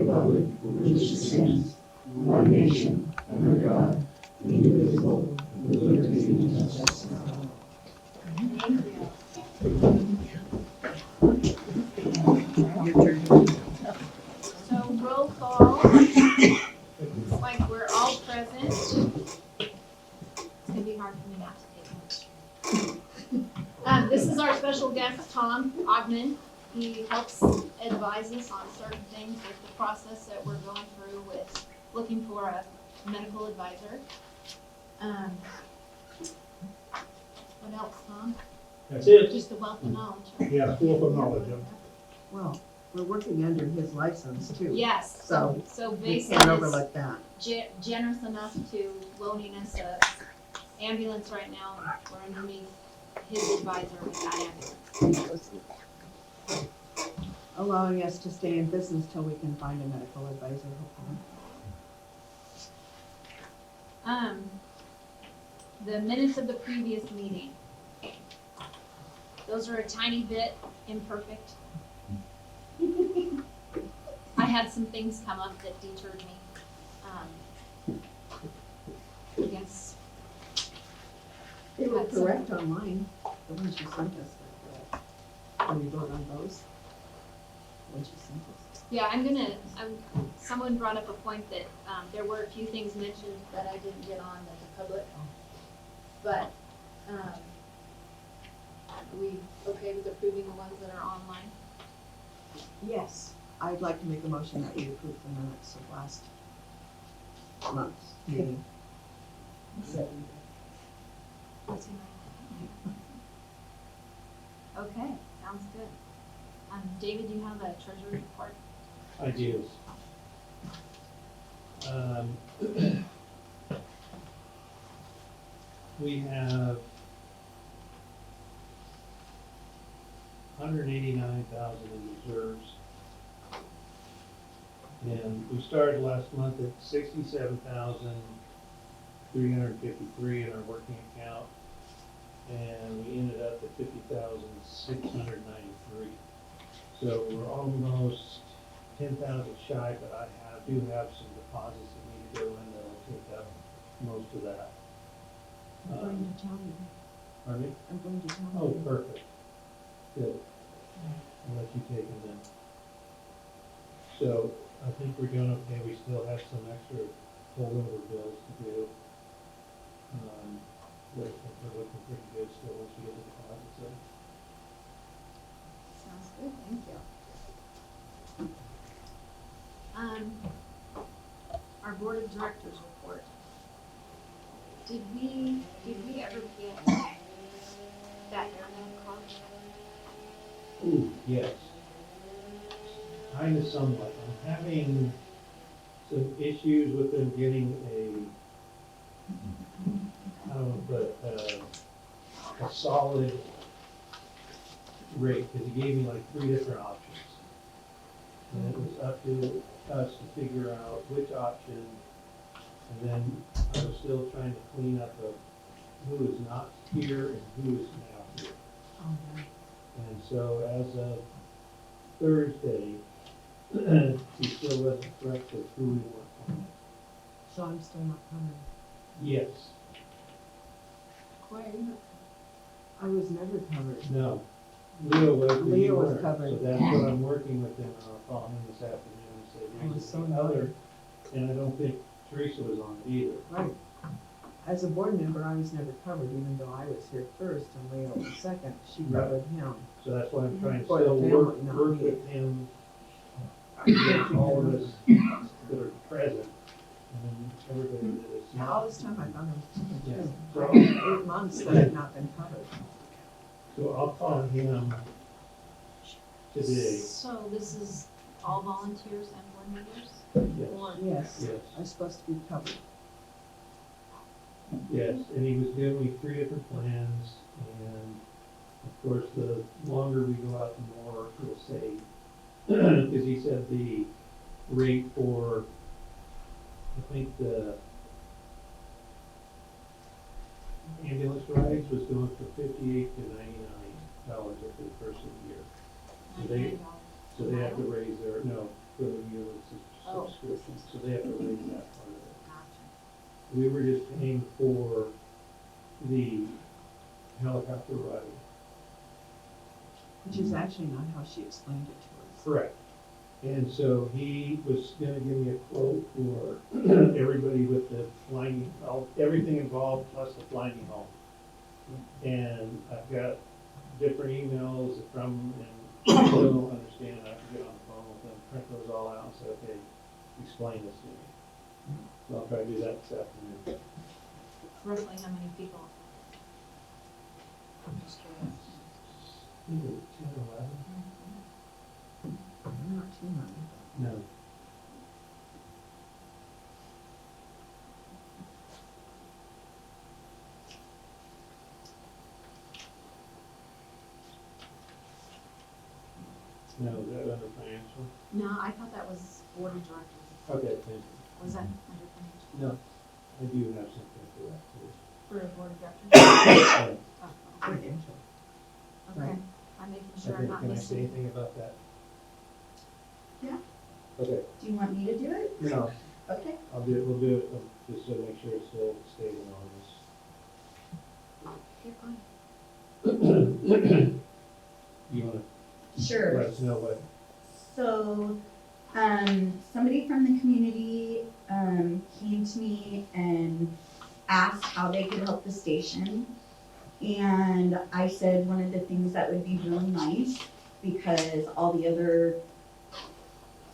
republic for which it stands, one nation, under God, indivisible, with liberty and justice for all. So roll call, looks like we're all present. It's gonna be hard for me not to take notes. This is our special guest, Tom Ogman. He helps advise us on certain things with the process that we're going through with looking for a medical advisor. What else, Tom? That's it. Just a wealth of knowledge. Right? Yeah, full of knowledge. Well, we're working under his license too. Yes, So so we Basin can't is overlook that. generous enough to loaning us a ambulance right now. We're underneath his advisor with that ambulance. Allowing us to stay in business till we can find a medical advisor, hopefully. The minutes of the previous meeting. Those are a tiny bit imperfect. I had some things come up that deterred me. I guess. They were correct online, the ones you sent us, but, can we vote on those? Ones you sent us. Yeah, someone brought up a point that, there were a few things mentioned that I didn't get on as a public. But, are we okay with approving the ones that are online? Yes, I'd like to make a motion that we approve the minutes of last month's meeting. Okay, sounds good. David, do you have a treasury report? I do. We have 189,000 in reserves. And we started last month at 67,353 in our working account. And we ended up at 50,693. So we're almost 10,000 shy, but I do have some deposits that need to go in that'll take up most of that. I'm going to tell you. Pardon me? I'm going to tell you. Oh, perfect. Good. I'll let you take them then. So I think we're doing okay. We still have some extra holdover bills to do. But I think we're looking pretty good still once we get the deposits in. Sounds good, thank you. Our board of directors report. Did we ever get that airline card? Ooh, yes. Kind of somewhat. I'm having some issues with them getting a solid rate, because he gave me like 3 different options. And it was up to us to figure out which option, and then I was still trying to clean up of who is not here and who is now here. Oh, yeah. And so as of Thursday, he still wasn't correct with who we want on it. So I'm still not coming. Yes, I was never covered. no. Leo was, but Leo you was weren't. covered. So that's what I'm working with him, and I'll call him this afternoon and say, I was there's so another, and I don't think Teresa was on it either. Right. As a board member, I was never covered, even though I was here first and Leo was second. She Right. covered him. So that's why I'm trying to For the still family, work not me. with him, get all of us that are present, and then everybody that is All not. this time I thought I was covered Yeah. too. So, 8 months that I've not been covered. so I'll call him today. So this is all volunteers and board members? Yes, Yes, yes, I'm supposed to be covered. yes, and he was giving me 3 different plans, and of course, the longer we go out, the more we'll save. Because he said the rate for, I think the ambulance rides was going for $58 to $99 for the first of the year. So they have to raise their, no, for the ambulance, Oh. subscription, so they have to raise that part of it. Gotcha. We were just paying for the helicopter ride. Which is actually not how she explained it to us. Correct. And so he was gonna give me a quote for everybody with the flying, everything involved plus the flying home. And I've got different emails from, and I still don't understand, I have to get on the phone with them, print those all out and say, okay, explain this to me. So I'll try to do that this afternoon. Roughly how many people? I'm just curious. Either 10 or 11? Not too much. No. No, is that under financial? No, I thought that was board of directors. Okay, thank Was that under financial? you. No, I do have something for that too. For a board of directors? Yeah. Oh, Financial. okay. Right. I'm making sure I'm Okay, not can I say missing. anything about that? Yeah. Okay, Do you want me to do it? no, Okay. I'll do it, we'll do it, just to make sure it's still stable on You're fine. this. You wanna Sure. let us know what, So, somebody from the community, came to me and asked how they could help the station. And I said one of the things that would be really nice, because all the other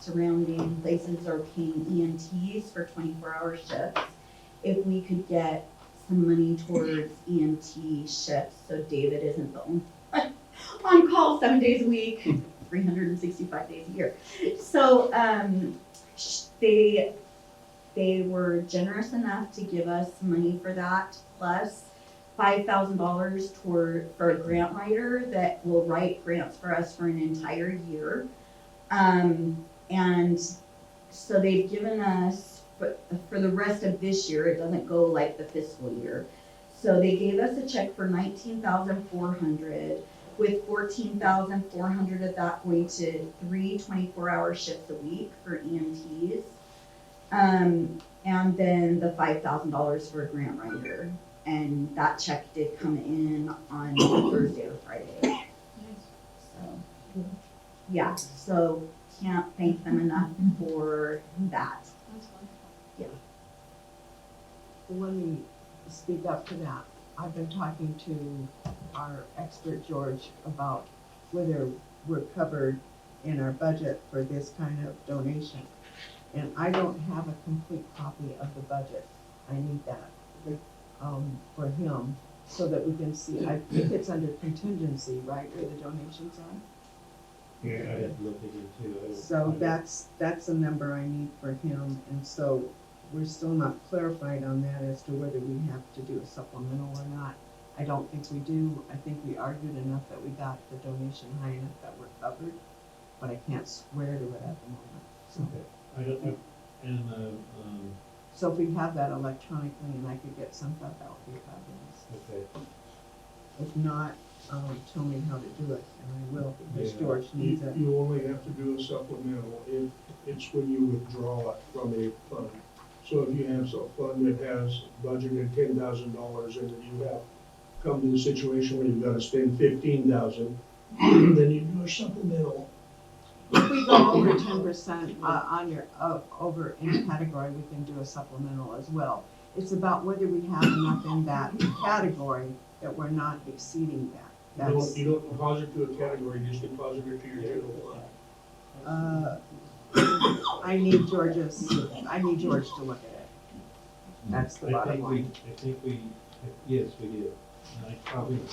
surrounding places are paying EMTs for 24-hour shifts, if we could get some money towards EMT shifts, so David isn't the only one on call 7 days a week, 365 days a year. So, they were generous enough to give us money for that, plus $5,000 for a grant writer that will write grants for us for an entire year. And so they've given us, for the rest of this year, it doesn't go like the fiscal year. So they gave us a check for $19,400, with $14,400 of that going to 3 24-hour shifts a week for EMTs. And then the $5,000 for a grant writer. And that check did come in on Thursday or Friday. So, yeah, so can't thank them enough for that. That's wonderful. Let me speak up to that. I've been talking to our expert George about whether we're covered in our budget for this kind of donation. And I don't have a complete copy of the budget. I need that, for him, so that we can see, I think it's under contingency, right, where the donations are? yeah, I have to look at it too. I don't- So that's a number I need for him, and so we're still not clarified on that as to whether we have to do a supplemental or not. I don't think we do. I think we argued enough that we got the donation high enough that we're covered, but I can't swear to it at the moment. So, Okay, I don't, and, so if we have that electronically and I could get some of that would be fabulous. okay, If not, tell me how to do it, and I will, because Yeah. George needs it. You only have to do a supplemental if it's when you withdraw it from a fund. So if you have a fund that has budgeted $10,000 and then you have come to the situation where you've got to spend $15,000, then you do a supplemental. If we go over 10% on your, over any category, we can do a supplemental as well. It's about whether we have enough in that category that we're not exceeding that. That's, You don't deposit to a category, you just deposit it to your general fund. I need George to look at it. That's the I bottom think line. yes, we do. And I probably, as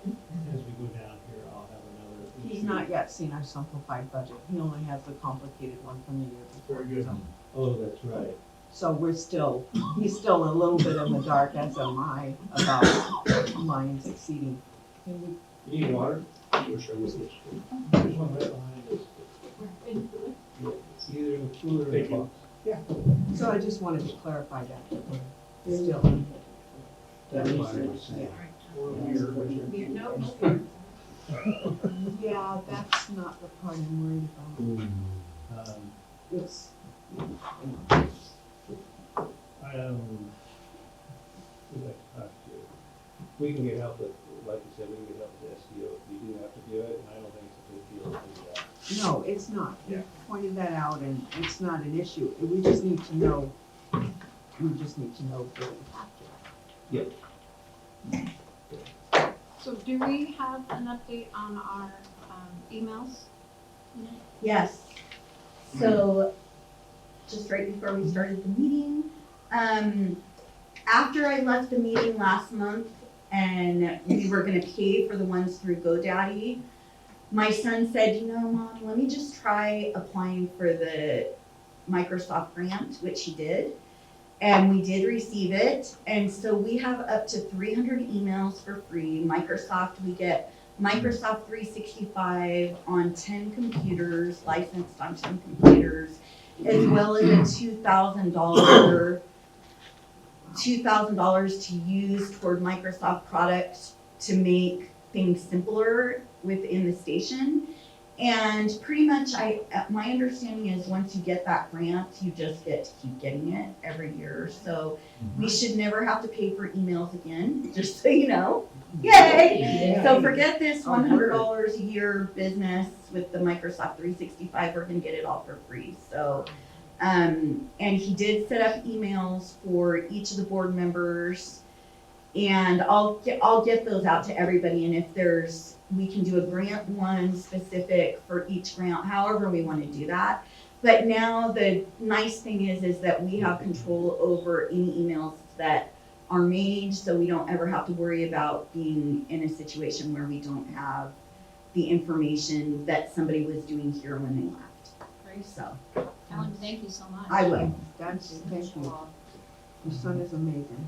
we go down here, I'll have another. He's not yet seen our simplified budget. He only has the complicated one from the year before. Very good. So- Oh, that's right. So he's still a little bit in the dark, as am I, about lines exceeding. You need water? I wish I was this. There's one right behind us. It's either in the cooler or the Thank you. box. So I just wanted to clarify that. We're still. That's what I was saying. Or a beer, which is- Beer, no, no beer. Yeah, that's not the part I'm worried about. it's, We'd like to talk to, we can get help with, like you said, we can get help with SEO if we do have to do it, and I don't think it's a big deal to do that. no, it's not. Yeah. You pointed that out and it's not an issue. We just need to know, that we have to. So do we have an update on our, emails? Yes. So, just right before we started the meeting, after I left the meeting last month and we were gonna pay for the ones through GoDaddy, my son said, Mom, let me just try applying for the Microsoft grant, which he did. And we did receive it, and so we have up to 300 emails for free. Microsoft, we get Microsoft 365 on 10 computers, licensed on 10 computers, as well as a $2,000 to use toward Microsoft products to make things simpler within the station. And pretty much my understanding is once you get that grant, you just get to keep getting it every year. So we should never have to pay for emails again, just so you know. Yay! Yay. So forget this $100 a year business with the Microsoft 365, we're gonna get it all for free. So, and he did set up emails for each of the board members. And I'll get those out to everybody, and if we can do a grant one specific for each grant, however we want to do that. But now the nice thing is that we have control over any emails that are made, so we don't ever have to worry about being in a situation where we don't have the information that somebody was doing here when they left. Great. So, Ellen, thank you so much. I will. Thank you. Your son is amazing.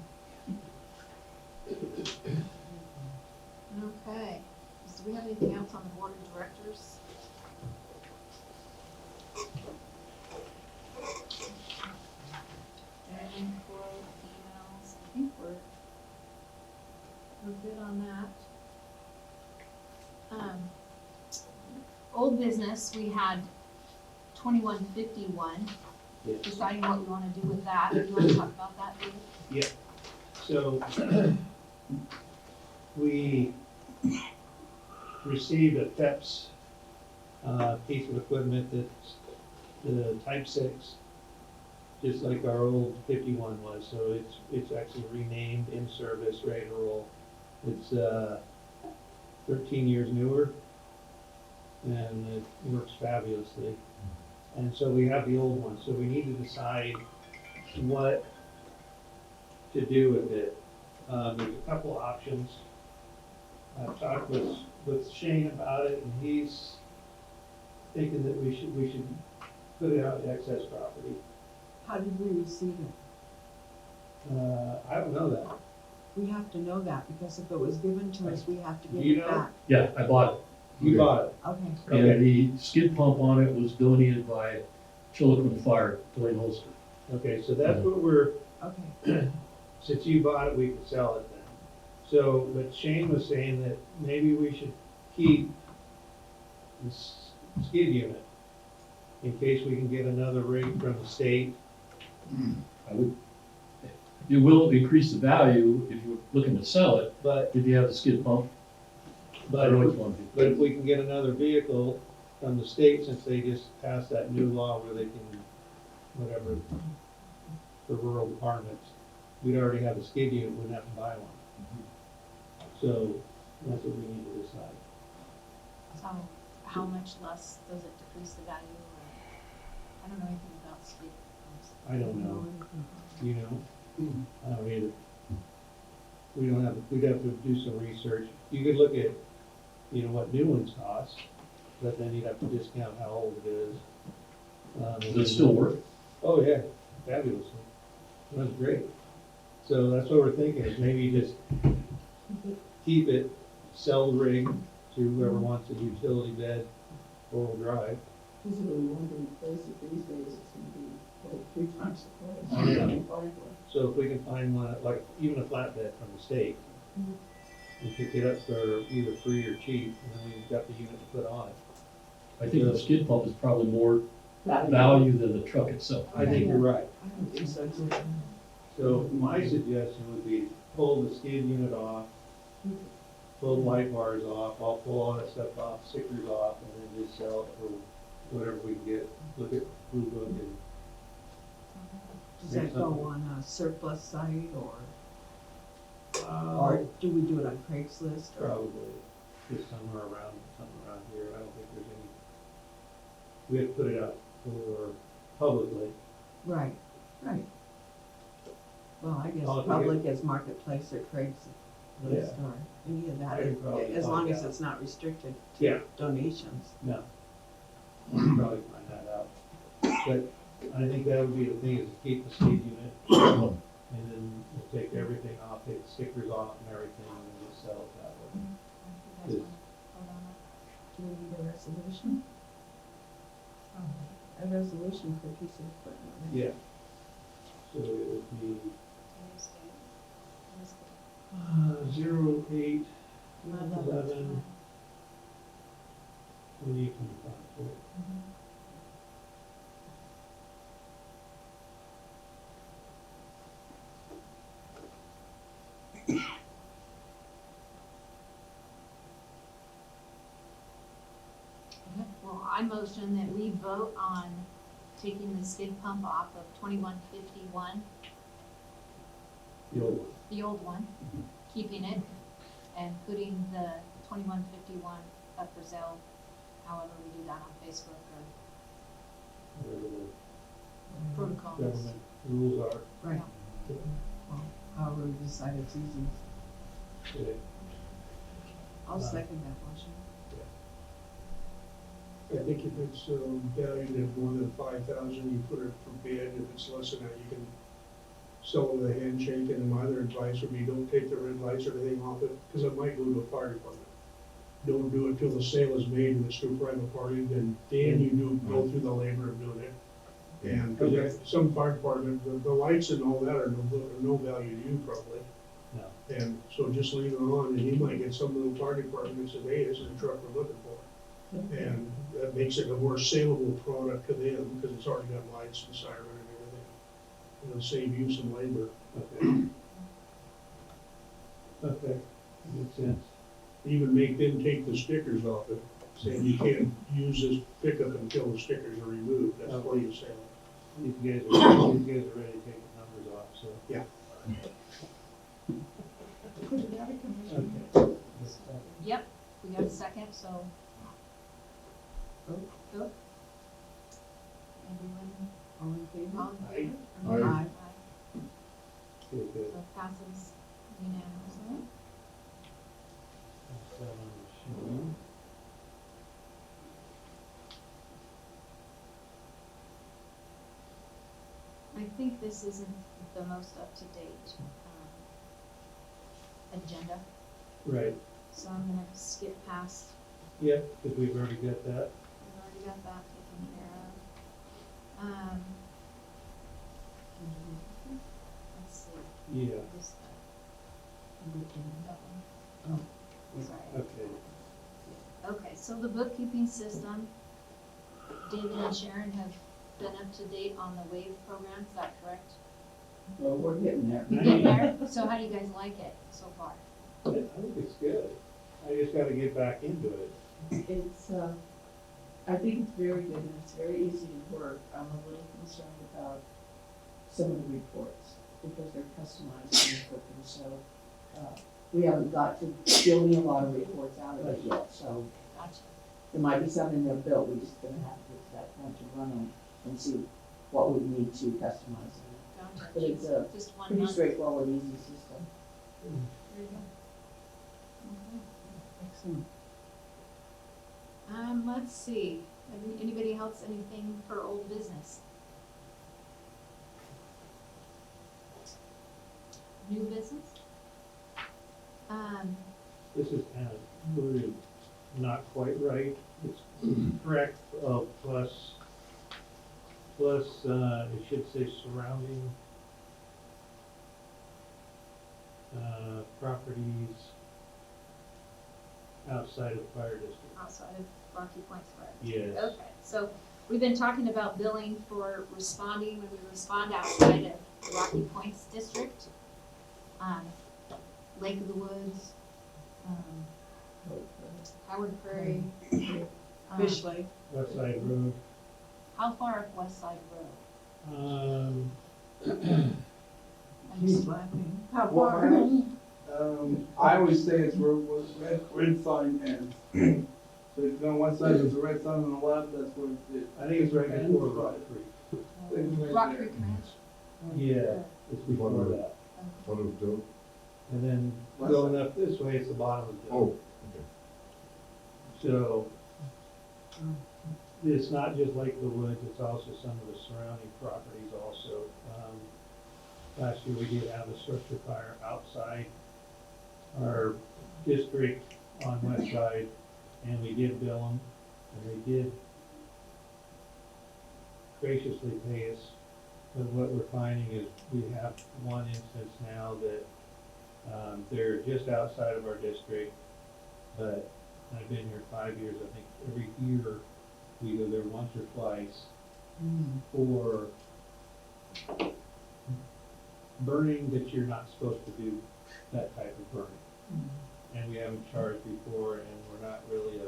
Okay, so do we have anything else on the board of directors? And for emails, I think we're good on that. Old business, we had 2151, Yes. deciding what we wanna do with that. Do you wanna talk about that, David? So, we received a PEPS piece of equipment that's the Type 6, just like our old 51 was, so it's actually renamed, in service, ready to roll. It's 13 years newer, and it works fabulously. And so we have the old one, so we need to decide what to do with it. There's a couple options. I've talked with Shane about it, and he's thinking that we should put it out to excess property. How did we receive it? I don't know that. We have to know that, because if it was given to us, we have to Do give you it know? back. Yeah, I bought it. You bought it. Okay, Okay. And the skid pump on it was donated by Chillicothe Fire, Dwayne Holster. Okay, so that's what we're, okay. since you bought it, we can sell it then. So, but Shane was saying that maybe we should keep this skid unit in case we can get another rig from the state. I would, it will increase the value if you're looking to sell it, But, if you have the skid pump. I but, don't know which one. but if we can get another vehicle from the state, since they just passed that new law where they can, whatever, for rural departments, we'd already have a skid unit, wouldn't have to buy one. So, that's what we need to decide. So how much less does it decrease the value? Or, I don't know anything about skid pumps. I don't know, you know? I don't either. We don't have, we'd have to do some research. You could look at, what new ones cost, but then you'd have to discount how old it is. Does it still work? Oh, yeah, fabulously. Runs great. So that's what we're thinking, is maybe just keep it, sell the rig to whoever wants a utility bed, four-wheel drive. Because if we want to replace it these days, it's gonna be like 3 times the I price. know. So if we can find one, like even a flatbed from the state, and pick it up for either free or cheap, and then we've got the unit to put on it. I think the skid pump is probably more value than the truck itself. I think you're right. I don't think so too. So my suggestion would be pull the skid unit off, pull the light bars off, I'll pull all that stuff off, stickers off, and then just sell it for whatever we can get. Look at Blue Book and. Does that go on a surplus site or Or do we do it on Craigslist or? probably just somewhere around here. I don't think there's any. We have to put it out for publicly. Right, right. Well, I guess I'll public as marketplace or Craigslist Yeah. or any of I that, could probably as long find as out. it's not restricted Yeah. to donations. No. I'll probably find that out. But I think that would be the thing, is to keep the skid unit, and then we'll take everything off, take the stickers off and everything, and then just sell it that way. You guys wanna vote on it? Do we need a resolution? A resolution for a piece of equipment. Yeah. So it would be, Today's date. 08, 11. 11, 2025. Okay, well, I motion that we vote on taking the skid pump off of 2151, The old one. the old one, keeping it, and putting the 2151 up for sale, however we do that on Facebook or Whatever the protocols. government rules are. Right. Well, however we decide it's easy. Okay. I'll second that motion. I think if it's valued at more than 5,000, you put it for bid. If it's less than that, you can sell it with a handshake. And my other advice would be, don't take the red lights or anything off it, because it might go to a fire department. Don't do it till the sale is made and it's to a private party, then you do go through the labor of doing it. And 'cause Okay. if some fire department, the lights and all that are no value to you probably. No. And so just leave it on, and you might get some little fire department that says, hey, this is the truck we're looking for. And that makes it a more saleable product to them, because it's already got lights and siren and everything. It'll save you some labor. Okay. Okay, makes sense. Even make them take the stickers off it, saying you can't use this pickup until the stickers are removed, that's why you sell it. These guys are ready to take the numbers off, so. Yeah. Okay. Yep, we got a second, so. Vote. Everyone, All in favor? all in favor? Aye. Aye. Okay, good. So passes unanimously. That's that on the machine. I think this isn't the most up-to-date, agenda, Right, so I'm gonna skip past, yep, because we've already got that. we've already got that taken care of. Let's see, Yeah, this, that Oh, one. Sorry. okay. Okay, so the bookkeeping system, David and Sharon have been up to date on the WAVE program, is that correct? Well, we're getting there. You get there? So how do you guys like it so far? I think it's good. I just gotta get back into it. It's, I think it's very good and it's very easy to work. I'm a little concerned about some of the reports because they're customized and equipment, so, we haven't got to filling a lot of reports out of it yet, so Gotcha. there might be something they're built, we just gonna have to get to that point to run them and see what we need to customize. Gotcha. But it's a Just one pretty month. straightforward, easy system. There you go. excellent. Let's see, anybody else, anything for old business? New business? This is kind of worded not quite right. It's correct, plus, it should say surrounding properties outside of fire district. Outside of Rocky Point Square? Yes. Okay, so we've been talking about billing for responding, when we respond outside of the Rocky Points district, Lake of the Woods, Howard Prairie. Fish Lake. West Side Road. How far up West Side Road? He's laughing. How Well, far? I always say it's where red sign ends. So if you go on one side, there's a red sign on the left, that's where it. I think it's right before Rock Creek. It's right Rock there. Creek Ranch? Yeah, it's before that. What of Doe? And then going up this way, it's the bottom of the hill. Oh, So, it's not just Lake of the Woods, it's also some of the surrounding properties also. Last year, we did have a structure fire outside our district on west side, and we did bill them, and they did graciously pay us. But what we're finding is we have one instance now that, they're just outside of our district, but I've been here 5 years, I think every year we go there once or twice for burning that you're not supposed to do, that type of burning. And we haven't charged before, and we're not really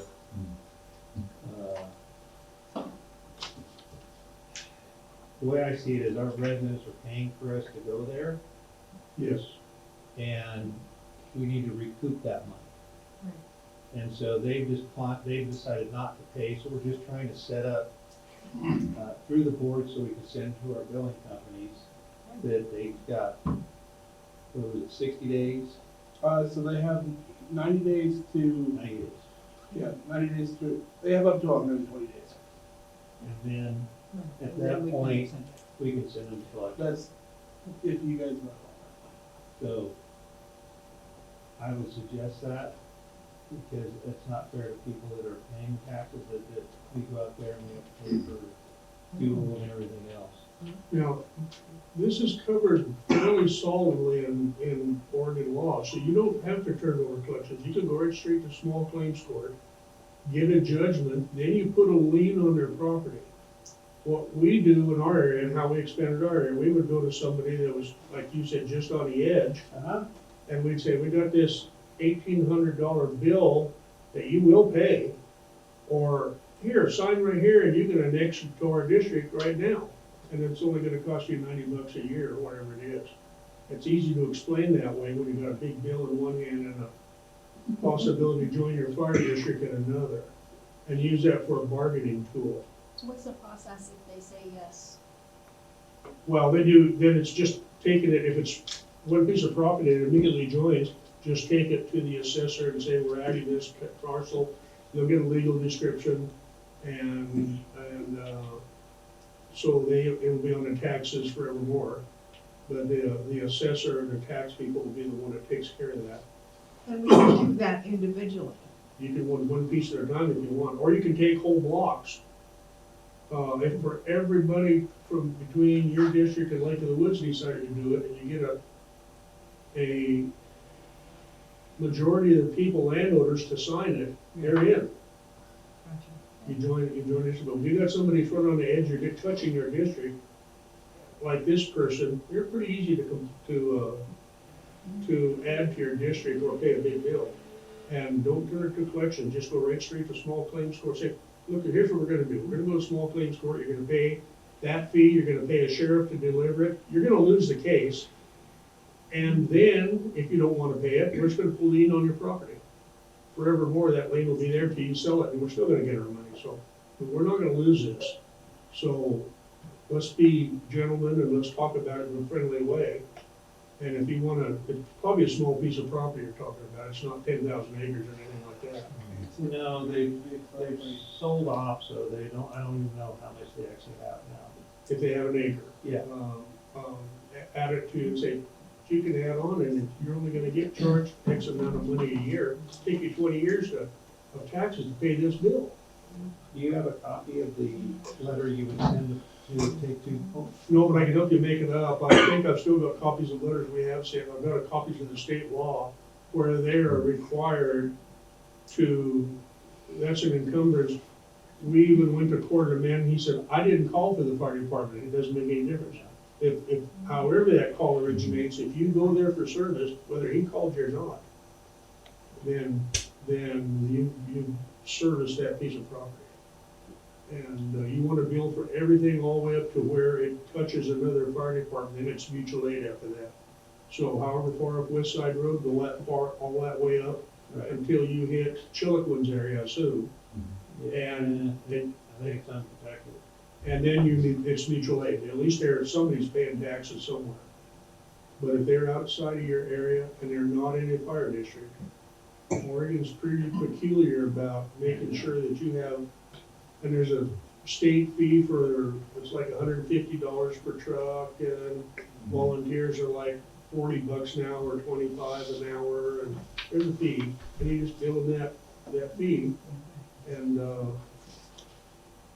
the way I see it is our residents are paying for us to go there, Yes. and we need to recoup that money. And so they've decided not to pay, so we're just trying to set up, through the board so we can send to our billing companies that they've got, what was it, 60 days? So they have 90 days to, 90 days. yeah, 90 days to, they have up to 120 days. And then, at And then that we can point, send it. we can send them to collection. That's if you guys know. So, I would suggest that, because it's not fair to people that are paying taxes, that we go out there and we have to pay for fuel and everything else. Now, this is covered fairly solidly in Oregon law, so you don't have to turn over collections. You can go right straight to small claims court, get a judgment, then you put a lien on their property. What we do in our area and how we expanded our area, we would go to somebody that was, like you said, just on the edge, and we'd say, we got this $1,800 bill that you will pay, or here, sign right here, and you can annex it to our district right now. And it's only gonna cost you $90 a year, or whatever it is. It's easy to explain that way when you've got a big bill in one hand and a possibility to join your fire district in another. And use that for a bargaining tool. So what's the process if they say yes? Then it's just taking it, if it's one piece of property that immediately joins, just take it to the assessor and say, we're adding this parcel. They'll get a legal description, and so it'll be on the taxes forevermore. But the assessor and the tax people will be the one that takes care of that. And we can do that individually. You can one piece at a time if you want, or you can take whole blocks. If for everybody from between your district and Lake of the Woods decided to do it, and you get a majority of the people, landowners, to sign it, they're in. You join it, but if you got somebody right on the edge, you're touching your district, like this person, you're pretty easy to add to your district or pay a big bill. And don't turn it to collection, just go right straight to small claims court, say, look, here's what we're gonna do, we're gonna go to small claims court, you're gonna pay that fee, you're gonna pay a sheriff to deliver it, you're gonna lose the case. And then, if you don't wanna pay it, we're just gonna pull lien on your property. Forevermore, that lien will be there till you sell it, and we're still gonna get our money, so we're not gonna lose this. So, let's be gentlemen and let's talk about it in a friendly way. And if you wanna, it's probably a small piece of property you're talking about, it's not 10,000 acres or anything like that. No, they've sold off, so I don't even know how much they actually have now. If they have an acre. Yeah. Add it to, say, you can add on, and you're only gonna get charged X amount of money a year. It's take you 20 years of taxes to pay this bill. Do you have a copy of the letter you would send to take to? No, but I can help you make it up. I think I've still got copies of letters we have saying, I've got copies of the state law where they are required to, that's an encumbrance. we even went to court, and man, he said, I didn't call for the fire department, it doesn't make any difference. If, however that call originates, if you go there for service, whether he called you or not, then you service that piece of property. And you want to bill for everything all the way up to where it touches another fire department, then it's mutual aid after that. So however far up West Side Road, go that far, all that way up, until you hit Chilliquin's area, I assume. And then, I think it's unprotected. and then it's mutual aid. At least somebody's paying taxes somewhere. But if they're outside of your area and they're not in a fire district, Oregon's pretty peculiar about making sure that you have, and there's a state fee for, it's like $150 per truck, and volunteers are like $40 an hour, 25 an hour, and there's a fee, and you just bill them that fee. And,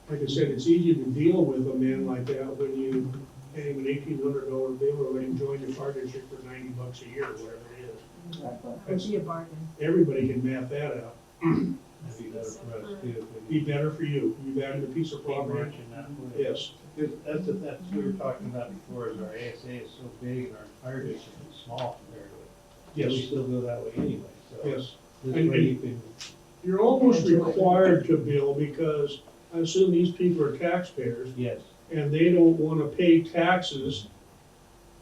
like I said, it's easy to deal with a man like that when you pay him an $1,800 bill or let him join your fire district for $90 a year, or whatever it is. Exactly. It'd be a bargain. Everybody can map that out. That'd be better for us too. if we Be better for you. You've added a piece of keep property. marching that way. Yes. Because that's we were talking about before, is our ASA is so big and our fire district is small compared to it. Yet we Yes, still go that way anyway, so. yes. This And- way you can, You're almost required to bill because I assume these people are taxpayers yes, and they don't wanna pay taxes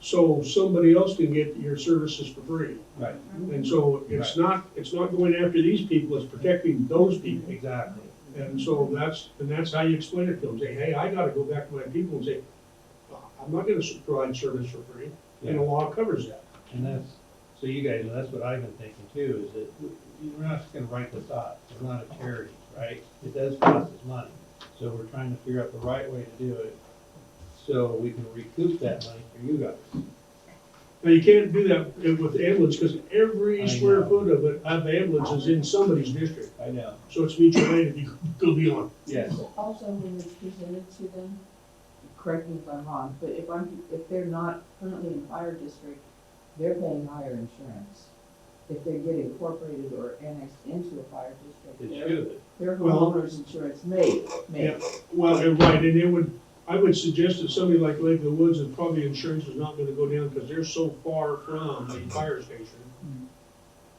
so somebody else can get your services for free. right, And so it's not going after these people, it's protecting those people. exactly. And so that's how you explain it to them. Say, hey, I gotta go back to my people and say, I'm not gonna provide service for free. And the law covers that. And that's, so you guys, that's what I've been thinking too, is that we're not just gonna write this off, we're not a charity, right? It does cost us money, so we're trying to figure out the right way to do it, so we can recoup that money for you guys. Now, you can't do that with ambulance, because every I square know. foot of ambulance is in somebody's district. I know, So it's mutual aid if you go beyond. yes, Also, when it's presented to them, correct me if I'm wrong, but if they're not currently in fire district, they're paying higher insurance. If they get incorporated or annexed into a fire it district, should, their Well- homeowner's insurance may. Yeah. Well, right, and I would suggest that somebody like Lake of the Woods, is probably insurance is not gonna go down, because they're so far from a fire station.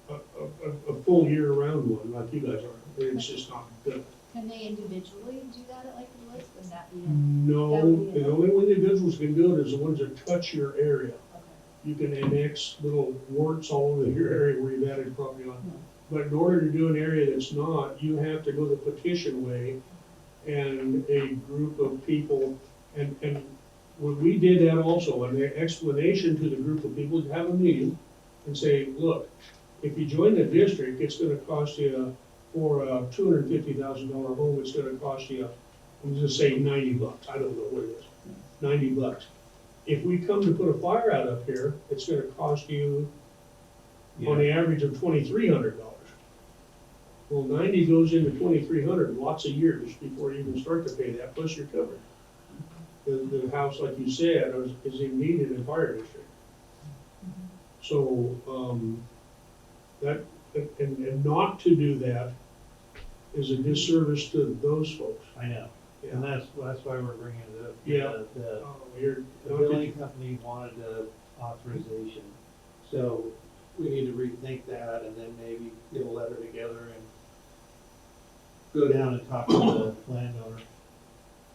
A full year-round one, like you guys are, it's just not good. Can they individually do that at Lake of the Woods? Would that be? No, That would be the only way individuals can do it is the ones that touch your area. Okay. You can annex little warts all over your area where you've added property on. But in order to do an area that's not, you have to go the petition way, and a group of people, and when we did that also, and the explanation to the group of people, have a meeting and say, look, if you join the district, it's gonna cost you, for a $250,000 home, it's gonna cost you, I'm just saying $90, I don't know what it is, $90. If we come to put a fire out up here, it's gonna cost you on yeah, the average of $2,300. Well, 90 goes into 2,300 lots of years before you even start to pay that, plus you're covered. The house, like you said, is in need in a fire district. So, that, and not to do that is a disservice to those folks. I know, and that's why we're bringing it up. Yeah. The You're, the billing company wanted the authorization, so we need to rethink that and then maybe get a letter together and go down and talk to the landowner.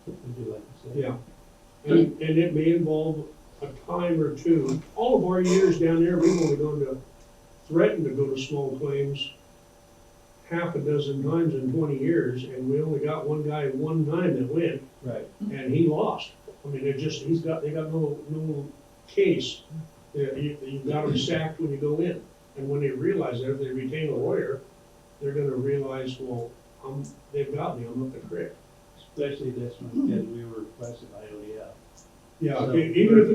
And do like you said. yeah. And it may involve a time or two. All of our years down there, we've only threatened to go to small claims half a dozen times in 20 years, and we only got one guy one time that went, Right, and he lost. I mean, they got no case. You've got them sacked when you go in. And when they realize that, if they retain a lawyer, they're gonna realize, well, they've got me, I'm up the creek. especially this one, because we were requested by ODL. Yeah, So- even if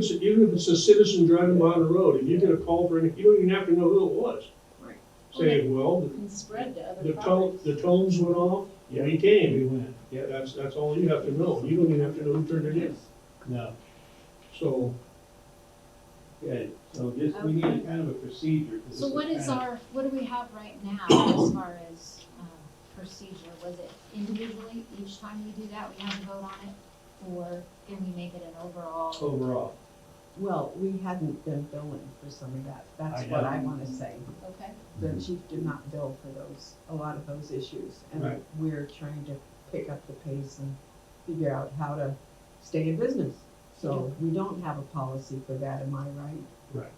it's a citizen driving by the road, if you get a call for anything, you don't even have to know who it was. Right. Say, well, And spread to other the properties. tones went off, we We came. went, yeah, That's all you have to know. You don't even have to know who turned it in. no, So, good, so just, we need a kind of a procedure. 'cause So this what is kinda- what do we have right now as far as, procedure? Was it individually each time we do that, we have to vote on it? Or can we make it an overall? Overall, Well, we hadn't been billing for some of that, that's I what know. I wanna say. Okay. The chief did not bill for those, a lot of those issues. And Right. we're trying to pick up the pace and figure out how to stay in business. So we don't have a policy for that, am I right? right.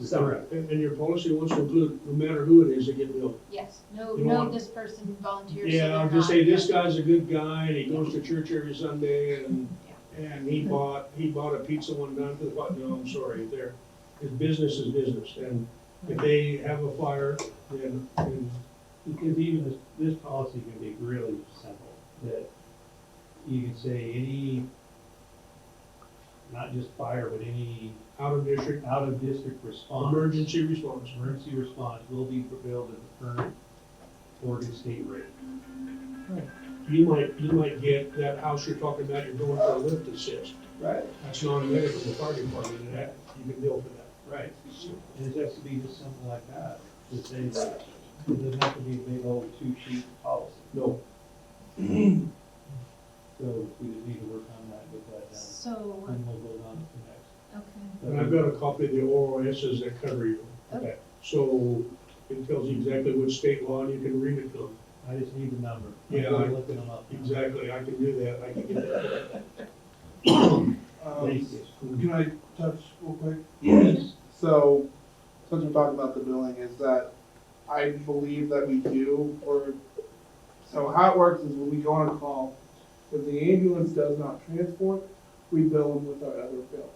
So- Correct. And your policy wants to include, no matter who it is, they get billed. Yes, no, You no, want- this person volunteers. so Yeah, they're I'll just not- say, this guy's a good guy, and he goes to church every Sunday, and he bought a pizza one time for the, no, I'm sorry, his business is business, and if they have a fire, then, Because even this policy can be really simple, that you can say any, not just fire, but any out of district, out-of-district response. emergency response. Emergency response will be billed at the current Oregon state rate. You might get that house you're talking about, you're going for a lift assist. Right. That's non-medical, the fire department, and that, you can bill for that. Right, and it has to be just something like that, to say that, it doesn't have to be a big old two-sheet policy. No, So we just need to work on that, get that done, So, and we'll vote on it for next. okay, and I've got a copy of the ORSs that cover you. Okay, So it tells you exactly which state law, and you can read it to them. I just need the number. Yeah, I'm looking them up. now. Exactly, I can do that, I can get that. Thank you. Can I touch real quick? Yes. So, since we're talking about the billing, is that I believe that we do, or, so how it works is when we go on a call, if the ambulance does not transport, we bill them with our other bill.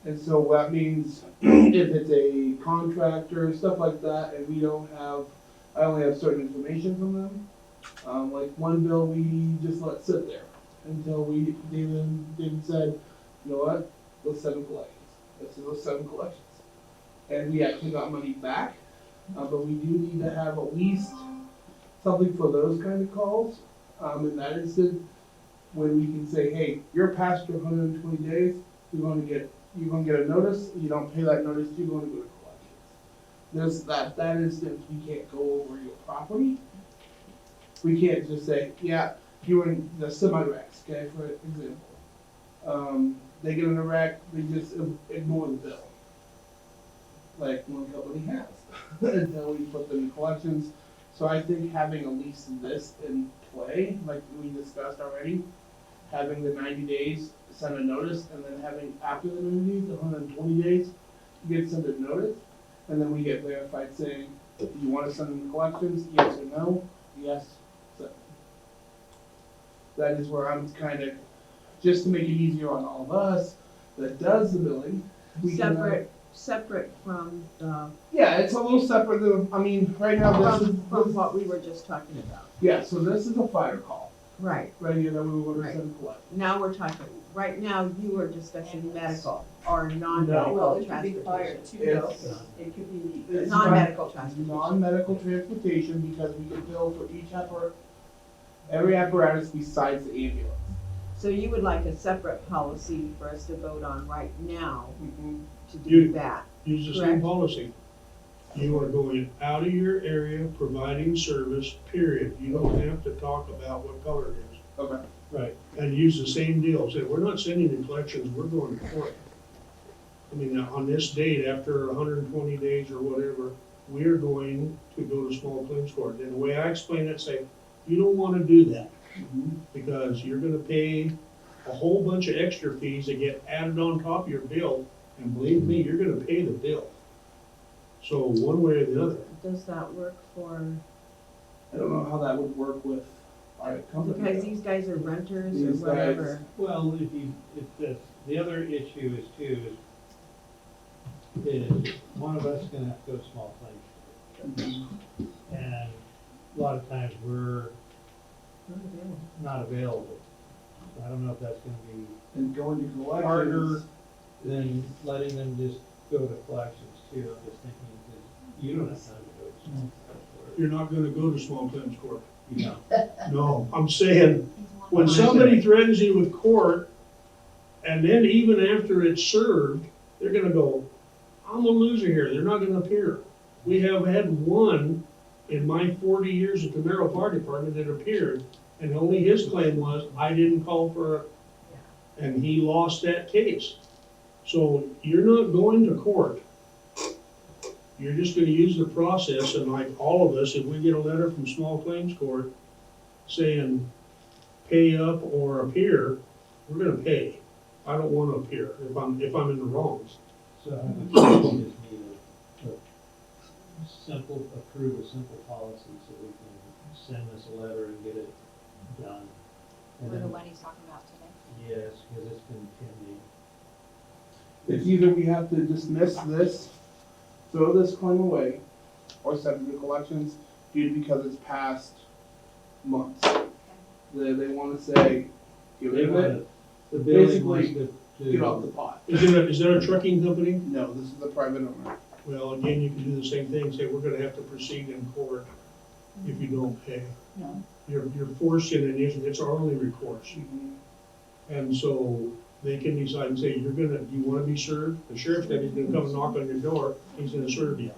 And so that means if it's a contractor, stuff like that, and we don't have, I only have certain information from them. Like one bill we just let sit there until David said, you know what, let's send them collections. Let's send them collections. And we actually got money back, but we do need to have at least something for those kind of calls. In that instance, when we can say, hey, you're past your 120 days, you're gonna get a notice, you don't pay that notice, you're gonna go to collections. That instance, we can't go over your property. We can't just say, yeah, you were in the semi-wrecks, okay, for example. They get in a wreck, they just ignore the bill. Like one company has, until we put them in collections. So I think having at least this in play, like we discussed already, having the 90 days, send a notice, and then having after the 90 days, the 120 days, you get sent a notice, and then we get verified saying, do you want to send them to collections, yes or no? Yes. So that is where I'm kind of, just to make it easier on all of us that does the billing. We can, Separate from the, yeah, it's a little separate than, I mean, right now this is, from what we were just talking about. yeah, so this is a fire call, Right, right here that we were going Right. to send a collect. now we're talking, right now you were discussing medical or Well, non-medical it could be fire transportation. too, though. It's- It could be. It's Non-medical transportation. Non-medical transportation, because we get billed for each every apparatus besides the ambulance. So you would like a separate policy for us to vote on right now to do You- that? Use the Correct. same policy. You are going out of your area, providing service, period. You don't have to talk about what color it is. Okay. Right. And use the same deal. Say, we're not sending in collections, we're going to court. I mean, on this date, after 120 days or whatever, we are going to go to small claims court. And the way I explain it, say, you don't want to do that, because you're gonna pay a whole bunch of extra fees that get added on top of your bill, and believe me, you're gonna pay the bill. So one way or the other. Does that work for, I don't know how that would work with our company. because these guys are renters or These guys- whatever? Well, the other issue is too, is one of us gonna have to go to small claims. And a lot of times we're not available. So I don't know if that's gonna be And going to harder collections, than letting them just go to collections too. I'm just thinking that you don't have time to go to small claims court. You're not gonna go to small claims court. You know, No, I'm saying, he's one when of somebody threatens you with court, and then even after it's served, they're gonna go, I'm a loser here, they're not gonna appear. We have had one in my 40 years at the Merrill Fire Department that appeared, and only his claim was, I didn't call for, and he lost that case. So you're not going to court. You're just gonna use the process, and like all of us, if we get a letter from small claims court saying pay up or appear, we're gonna pay. I don't wanna appear if I'm in the wrongs. So I think we just need approve a simple policy so we can send this a letter and get it done. And For the then- one he's talking about today. Yes, because it's been pending. It's either we have to dismiss this, throw this claim away, or send it to collections due because it's past months. They wanna say, get rid of it, The building wants Basically, to. get off the pot. Is that a trucking company? No, this is a private owner. Well, again, you can do the same thing, say, we're gonna have to proceed in court if you don't pay. No. You're forcing an issue, it's our only recourse. And so they can decide and say, do you wanna be served? The sheriff's deputy's gonna come and knock on your door, he's gonna serve you.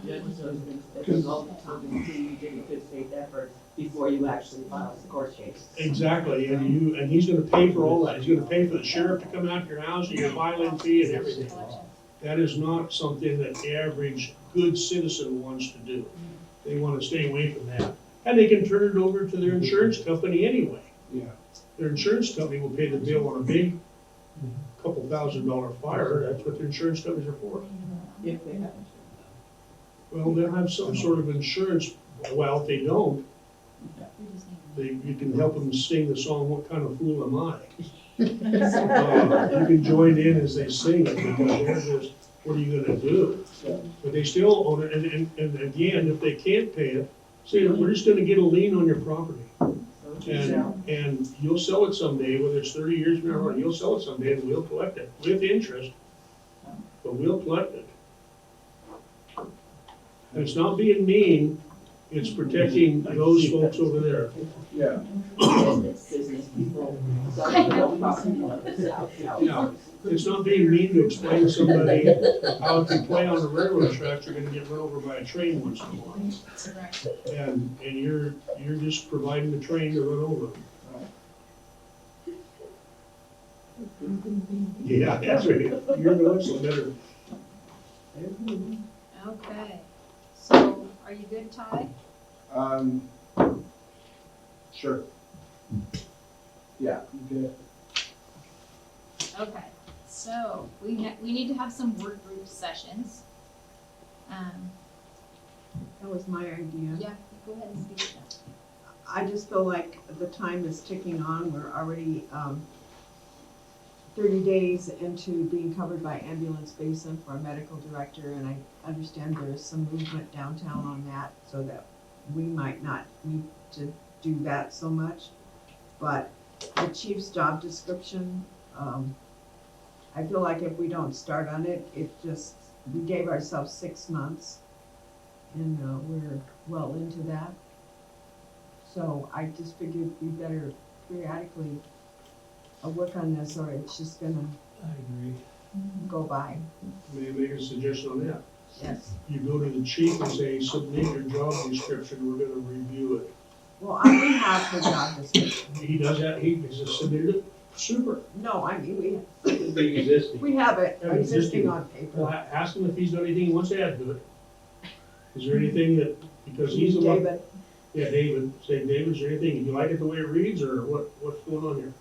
Judges those things, that's all the time, until you did a good faith effort before you actually filed the court case. Exactly, and he's gonna pay for all that, he's gonna pay for the sheriff to come out to your house, and your filing fee and everything. That is not something that the average good citizen wants to do. They wanna stay away from that. And they can turn it over to their insurance company anyway. Yeah. Their insurance company will pay the bill on a big couple $1,000 fire, that's what their insurance companies are for. If they have. Well, they'll have some sort of insurance, well, if they don't, you can help them sing the song, What Kind of Fool Am I? You can join in as they sing it, because they're just, what are you gonna do? But they still own it, and again, if they can't pay it, say, we're just gonna get a lien on your property. And you'll sell it someday, whether it's 30 years from now or you'll sell it someday and we'll collect it with interest, but we'll collect it. And it's not being mean, it's protecting those folks over there. Yeah. Business people, some people property owners out. Yeah, it's not being mean to explain to somebody how if you play on the railroad tracks, you're gonna get run over by a train once in a while. Right. And you're just providing the train to run over. Yeah, that's right, you're the one, so better. Okay, so are you good, Ty? Sure. Yeah. Okay. Okay, so we need to have some work group sessions. That was my idea. Yeah, go ahead and speak to that. I just feel like the time is ticking on. We're already 30 days into being covered by Ambulance Basin for a medical director, and I understand there is some movement downtown on that, so that we might not need to do that so much. But the chief's job description, I feel like if we don't start on it, we gave ourselves 6 months, and we're well into that. So I just figured we better periodically work on this, or it's just gonna I agree. go by. May I make a suggestion on that? Yes. You go to the chief and say, submit your job description, we're gonna review it. Well, I we have the job description. He does that, he just submitted it, super. No, I mean, The existing. we have it Yeah, existing. existing on Well, paper. ask him if he's got anything he wants to add to it. Is there anything that, because he's the one. David, Yeah, David, say, David, is there anything, you like it the way it reads, or what's going on here?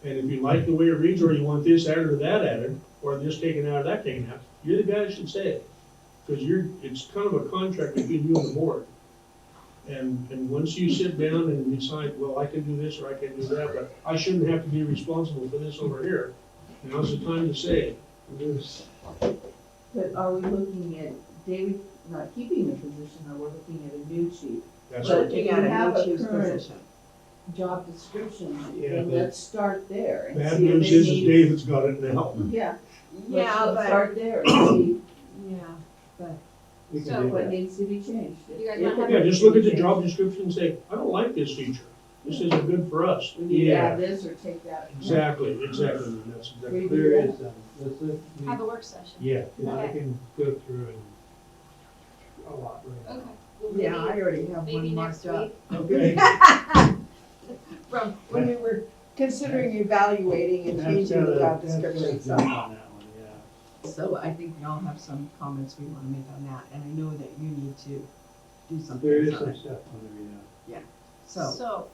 And if you like the way it reads, or you want this added or that added, or this taken out or that taken out, you're the guy that should say it. Because it's kind of a contract between you and the board. And once you sit down and decide, well, I can do this or I can do that, but I shouldn't have to be responsible for this over here, now's the time to say it. But are we looking at David not keeping the position, or we're looking at a new chief? That's But it. looking if at you a have new a chief's current position. job description, Yeah, then but- let's start there and Bad see if news it is needs. David's got it now. Yeah, Yeah, let's but, start there and see yeah, but, We can So do what that. needs to be changed. You guys If wanna have Yeah, it just look at needs the to be job changed. description and say, I don't like this feature. This isn't good for us. We need to Yeah, add this or take that. exactly, that's exactly. We There do is, that. let's, Have a work session. yeah, I Okay. can go through and a lot. Right. Okay, Well, Yeah, maybe- I already have maybe one next marked up. Okay. From when we were considering evaluating and That's changing the gotta- job that's gotta description, jump so. on that one, yeah. So I think we all have some comments we wanna make on that, and I know that you need to do something There is on some it. stuff on there, yeah. So,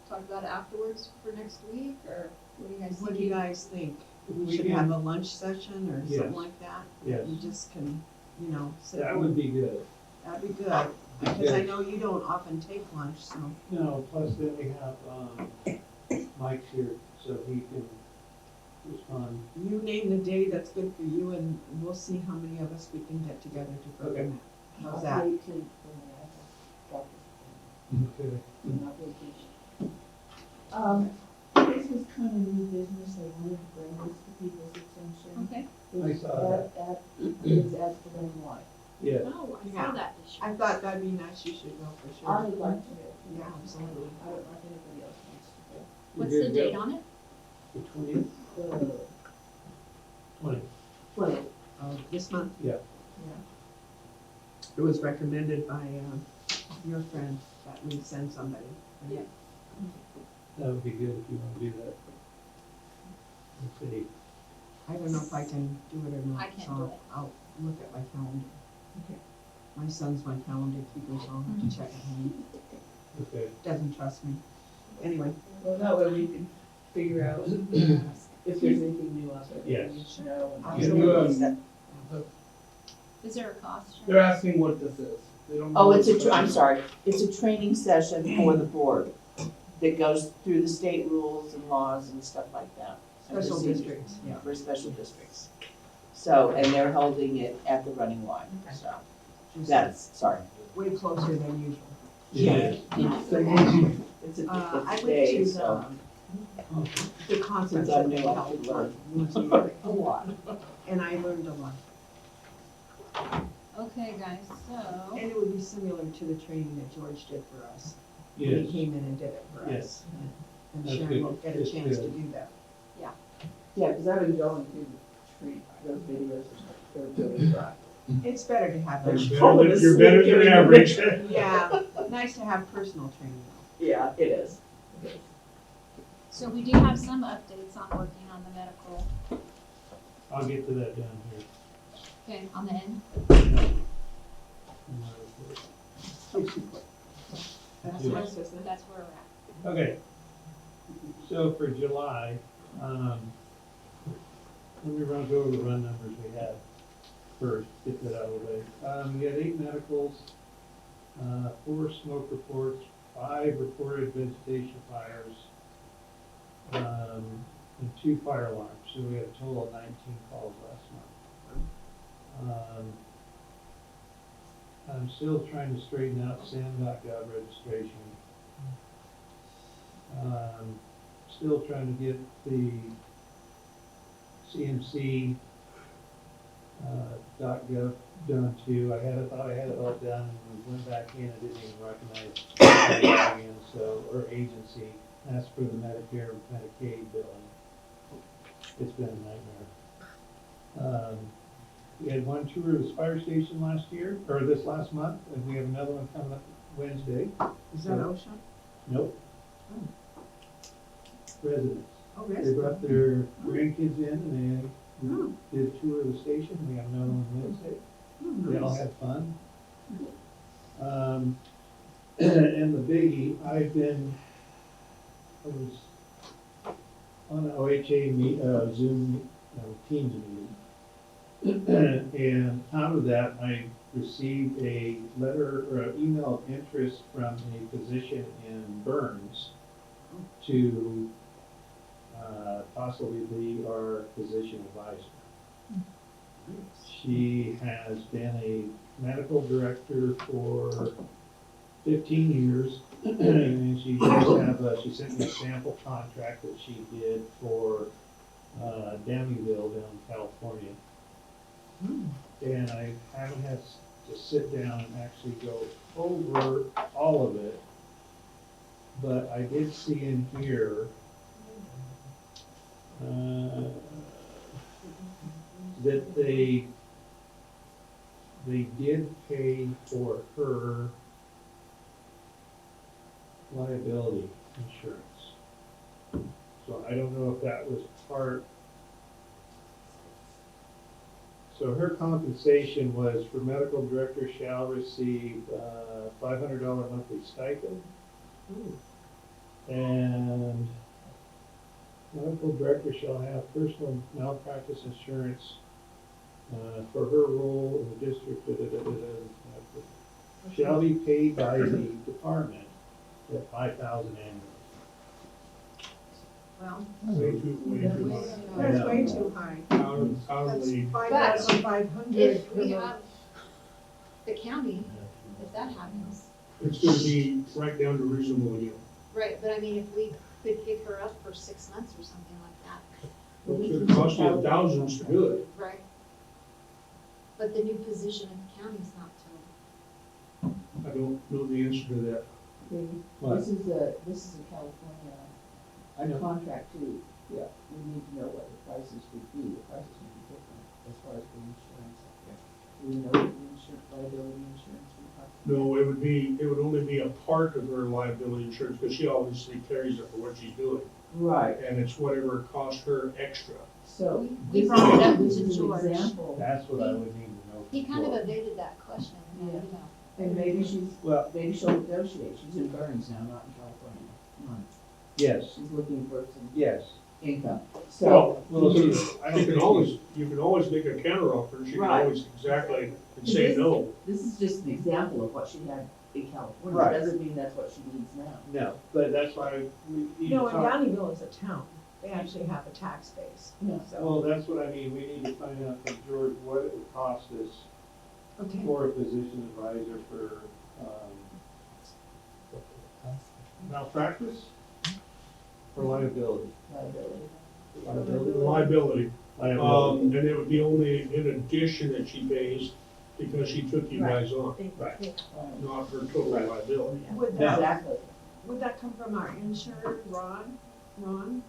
talk about it afterwards for next week, or what do you guys think? what do you guys think? We We should can- have a lunch session or something Yes. like that? Yes, We just can, you know, sit. that would be good. That'd be good, because I know you don't often take lunch, so. No, plus then we have, Mike here, so he can respond. You name the day that's good for you, and we'll see how many of us we can get together to program it. How's that? Okay. On vacation. This was kind of new business, I wanted to bring this to people's attention. Okay. I saw that. It's at the Lane Y. Yes, Oh, I Yeah. saw that this year. I thought that'd be nice, you should go for I sure. would like to. Yeah, absolutely. I don't know if anybody else wants to go. What's You're the good to date go? on it? the 20th, 20th. 20. This month? Yeah. It was recommended by, your friend that we send somebody. Yeah. That would be good if you want to do that. Let's see. I don't know if I can do it or not, I can't so do it. I'll look at my calendar. Okay. My son's my calendar keeper, so I'll have to check it. He Okay. doesn't trust me. Anyway, Well, that way we can figure out if there's anything new out there that Yes. we need to know. and- absolutely. Is there a cost? Sharon? They're asking what this is. They don't know Oh, what it's a, this I'm is. sorry, it's a training session for the board that goes through the state rules and laws and stuff like that. and Special procedures districts, yeah. For special districts. So, and they're holding it at the Running Y, so, that's, sorry. Way closer than usual. Yeah. It's a, I it's a went day, to so. the conference Since I'm that they new, I held could for learn. Missouri, A lot. and I learned a lot. Okay, guys, so, And it would be similar to the training that George did for us. When Yes. he came in and did it for us. Yes. And That's Sharon good. will get a That's chance to good. do that. Yeah, because I've been going through the treat, those videos, they're really dry. It's better to have That's that. better than- You're better than average. Yeah, nice to have personal training though. Yeah, it is. so we do have some updates on working on the medical, I'll get to that down here. okay, on the end. in my report. That's Yeah. nice, isn't it? That's where we're at. Okay. So for July, let me go over the run numbers we had first, get that out of the way. We had 8 medicals, 4 smoke reports, 5 reported vegetation fires, and 2 fire alarms. So we had a total of 19 calls last month. I'm still trying to straighten out SAM.gov registration. Still trying to get the CMC .gov done too. Thought I had it all done, and we went back in, I didn't even recognize the login, so, or agency. That's for the Medicare, Medicaid billing. It's been a nightmare. We had 1 tour of the fire station last year, or this last month, and we have another one coming up Wednesday. Is that OSHA? Nope. Residents. Oh, They really? brought their grandkids in and Hmm. they did a tour of the station. We have another one Wednesday. They all had fun. And the biggie, I was on an OHA Zoom, Teams meeting. And out of that, I received a letter or an email of interest from a physician in Burns to possibly be our physician advisor. She has been a medical director for 15 years, and she does she sent me a sample contract that she did for Damieville down in California. And I haven't had to sit down and actually go over all of it, but I did see in here that they did pay for her liability insurance. So I don't know if that was part. So her compensation was for medical director shall receive $500 monthly stipend. And medical director shall have personal malpractice insurance for her role in the district, shall be paid by the department at $5,000 annually. Well, Way too high. That's way too high. Hourly, 5,500. if we have the county, if that happens, it's gonna be right down to reasonable again. right, but I mean, if we could pick her up for 6 months or something like that, It's gonna cost you thousands to do it. right? But the new position at the county is not till, I don't know the answer to that. What? This is a California I know. contract too. Yeah, we need to know what the prices would be. The prices would be different as far as the insurance. Do we know what the insurance, liability insurance we have? No, it would only be a part of her liability insurance, because she obviously carries it for what she's doing. Right, And it's whatever it costs her extra. so. We this brought it up this to is an George. example. That's what I would need to know. he kind of evaded that question, you know. And maybe she's, Well, maybe she'll negotiate. She's in Burns now, not in California. Come on. yes, She's looking for some yes. income. So, Well, You see, I don't can think always, you can always make a counteroffer, she can Right. always exactly say no. this is just an example of what she had in California. Right. It doesn't mean that's what she needs now. No, but that's why we need to No, and talk. Downeyville is a town. They actually have a tax base. Yeah. Well, that's what I mean, we need to find out from George what it would cost us Okay. for a physician advisor for, malpractice? Or liability? Liability. Liability, Liability. and it would be only in addition that she pays because she took you guys on, Right. not her total Right. liability. Would Now- that, Exactly. would that come from our insured Rod? Comer.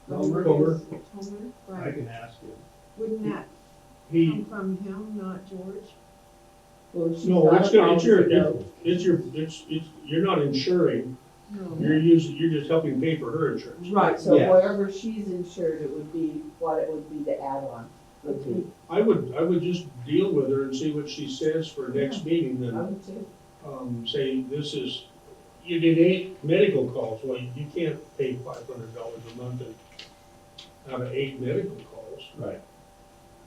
Tomer, I right. can ask him. Wouldn't that He, come from him, not George? Well, she's no, got it's a gonna, it's your, policy, though. you're not insuring, No. you're just helping pay for her insurance. Right, so Yes. wherever she's insured, it would be what it would be the add-on would be. I would just deal with her and see what she says for next meeting, I then, would too. say, this is, you did 8 medical calls, well, you can't pay $500 a month out of 8 medical calls. Right.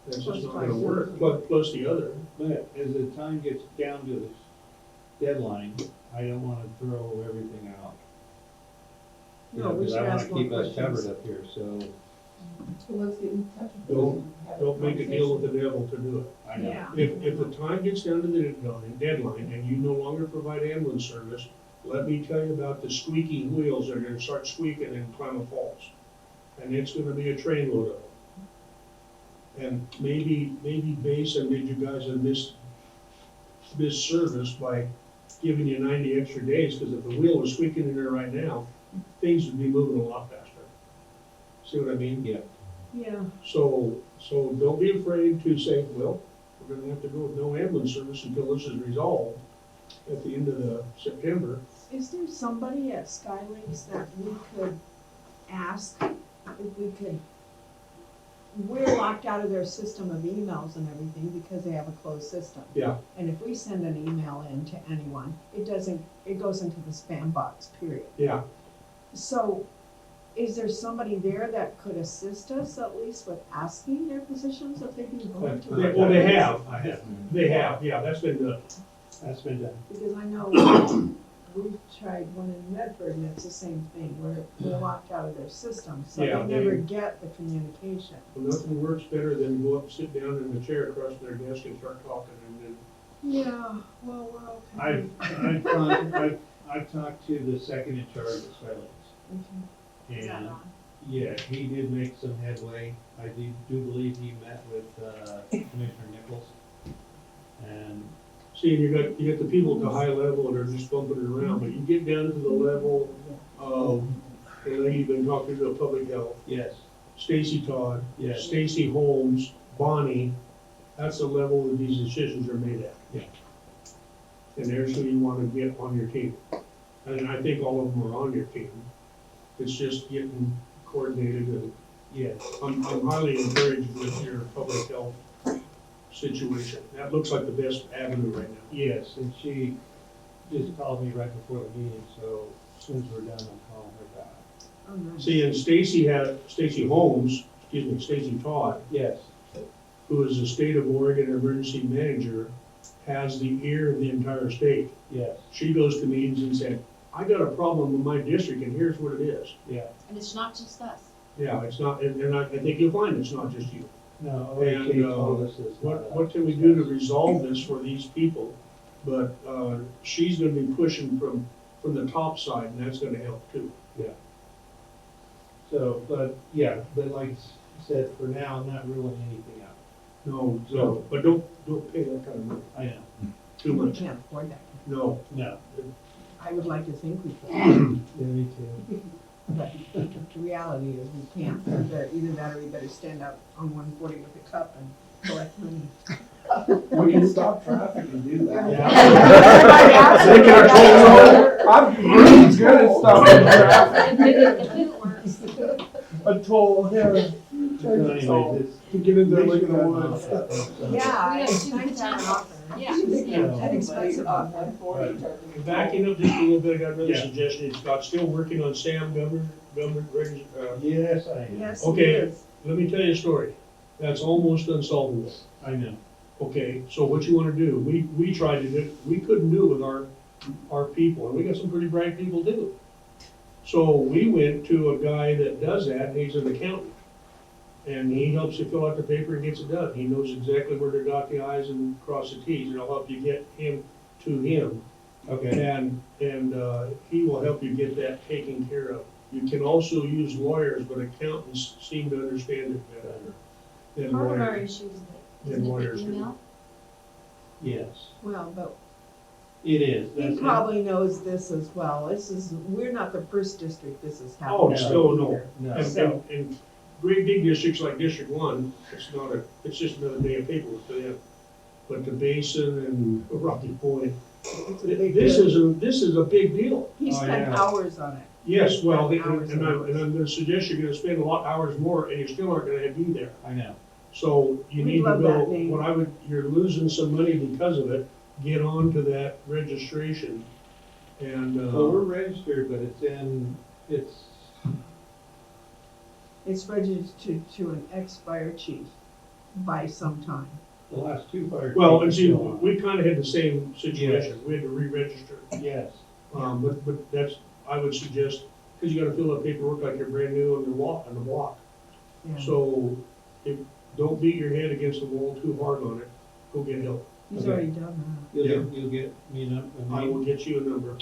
That's Plus just not gonna twice work, over. plus the other. But as the time gets down to the deadline, I don't wanna throw everything out. You No, know, we 'cause should I ask wanna keep more us covered questions. up here, so, So let's get in touch with Don't- them and have Don't make a deal with the devil to do it. I know. Yeah. If the time gets down to the deadline and you no longer provide ambulance service, let me tell you about the squeaky wheels that are gonna start squeaking in Klamath Falls. And it's gonna be a trainload of them. And maybe Basin did you guys a misservice by giving you 90 extra days, because if the wheel was squeaking in there right now, things would be moving a lot faster. See what I mean? Yeah. Yeah, So don't be afraid to say, well, we're gonna have to go with no ambulance service until this is resolved at the end of the September. is there somebody at Skylinks that we could ask if we could, we're locked out of their system of emails and everything because they have a closed system. Yeah. And if we send an email in to anyone, it goes into the spam box, period. Yeah, So is there somebody there that could assist us at least with asking their physicians if they'd be willing to? They- well, they have. I have, yeah, that's been done. that's been done. Because I know we've tried one in Medford and it's the same thing, we're locked out of their system, so Yeah, they never they- get the communication. Well, nothing works better than go up, sit down in the chair across from their desk and start talking, and Yeah, well, we're okay. I've talked to the second in charge of Skylines. Is that And, wrong? yeah, he did make some headway. I do believe he met with, Commissioner Nichols. And, see, you got the people at the high level that are just bumping it around, but you get down to the level of, the lady you've been talking to, public health, yes, Stacy Todd, yes, Stacy Holmes, Bonnie, that's the level that these decisions are made at. Yeah. And there's who you wanna get on your team. and I think all of them are on your team. It's just getting coordinated, and Yes, I'm highly encouraged with your public health situation. That looks like the best avenue right now. yes, and she just called me right before the meeting, so as soon as we're done, I'm calling her back. Oh, nice. See, and Stacy Todd, Yes, who is the state of Oregon emergency manager, has the ear of the entire state. yes, She goes to meetings and said, I got a problem with my district and here's what it is. yeah. And it's not just us. Yeah, it's not, and I think you'll find it's not just you. No, And, OHA told us it's not us. What can we do to resolve this for these people? But, she's gonna be pushing from the top side, and that's gonna help too. So, but, yeah, but like you said, for now, I'm not ruling anything out. No, but don't pay that kind of money, I know, too We much. can't afford that. No, no, I would like to think we could, yeah, me too. but the reality is we can't. Either that or we better stand up on 140 with a cup and collect money. We can stop traffic and do that. They got toll I'm really good at stopping traffic. If it works. A toll, yeah. So anyways, it's. To get in there we like should in the have woods. knocked out. Yeah, We have it's two nice to have an offer. Yeah. Yeah. Inexpensive offer. Backing up just a little bit, I got another Yeah. suggestion. Scott's still working on Sam government Yes, I am. Yes, it Okay. is. Let me tell you a story. That's almost unsolvable. I know. Okay, so what you wanna do, we tried to do, we couldn't do it with our people, and we got some pretty bright people too. So we went to a guy that does that, and he's an accountant. And he helps you fill out the paper and gets it done. He knows exactly where to dot the i's and cross the t's, and I'll help you get him to him. Okay, And he will help you get that taken care of. You can also use lawyers, but accountants seem to understand it better than Part of our lawyers. issue is that, Then isn't it lawyers the do. email? yes, Well, but it is. he That's it. probably knows this as well. We're not the first district this has happened. Oh, to still no. either. No, And great big districts like District One, it's just another day of paperwork for them. But the Basin and Rocky Point, It's a big this deal. is a big deal. He Oh, spent yeah. hours on it. Yes, well, and Hours and hours. I'm gonna suggest you're gonna spend a lot hours more, and you still aren't gonna be there. I know. So you We need to love go, that name. you're losing some money because of it, get on to that registration. And, Well, we're registered, but it's, It's registered to an ex-fire chief by some time. the last two fire. well, and chiefs see, are still on. we kinda had the same situation, we had to re-register. Yes, But that's, I would suggest, cause you gotta fill out paperwork like you're brand new on the block. Yeah. So, don't beat your head against the wall too hard on it, go get help. He's Okay. already done you'll get me a I name. will get you a number. In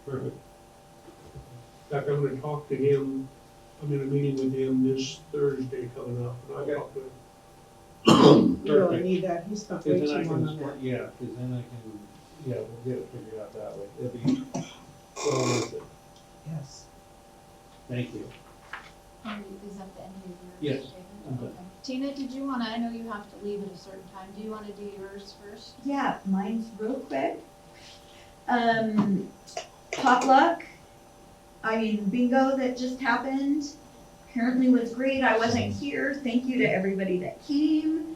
Perfect. fact, I'm gonna talk to him, I'm in a meeting with him this Thursday coming up, and I'll Okay. talk to him. that. You really Perfect. need that. He spent way Cause too then I long can, on that. yeah, cause then I can, yeah, we'll get it figured out that way. It'll be well worth it. Yes. Thank you. Is that the end of your? Yes, statement? I'm done. Okay. Tina, did you wanna, I know you have to leave at a certain time, do you wanna do yours first? Yeah, mine's real quick. Potluck, I mean, bingo that just happened, apparently was great. I wasn't here. Thank you to everybody that came.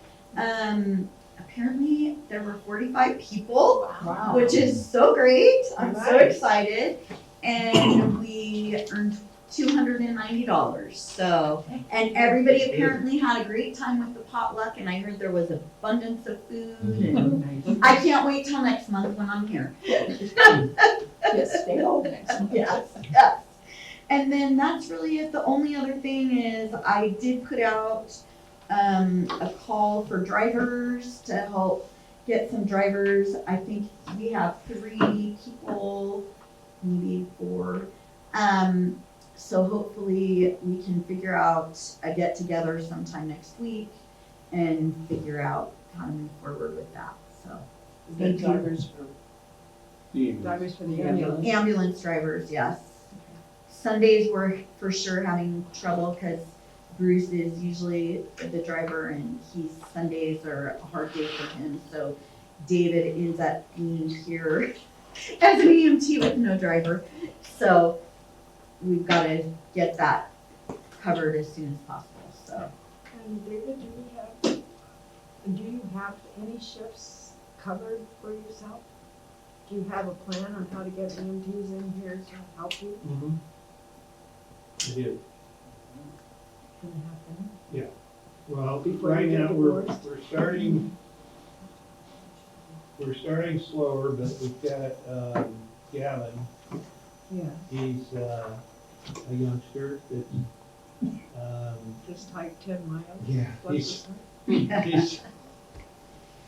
Apparently there were 45 people, Wow. which is so great. I'm so Nice. excited. And we earned $290. So, and everybody apparently had a great time with the potluck, and I heard there was abundance of food, and Nice. I can't wait till next month when I'm here. Yes, stay home next month. Yes, yes. And then that's really it. The only other thing is I did put out a call for drivers to help get some drivers. I think we have 3 people, maybe 4. So hopefully we can figure out a get together sometime next week and figure out how to move forward with that. So The thank you. drivers for Drivers for the Yeah. ambulance. Ambulance drivers, yes. Sundays we're for sure having trouble because Bruce is usually the driver and Sundays are a hard day for him. So David ends up being here as an EMT with no driver. So we've got to get that covered as soon as possible, so. And David, do you have any shifts covered for yourself? Do you have a plan on how to get EMTs in here to help you? Mm-hmm. I do. Can it happen? Well, Before right you get now, we're divorced? starting slower, but we've got, Gavin, Yeah, he's, a youngster that's, just hike 10 miles. yeah, What's he's, the he's,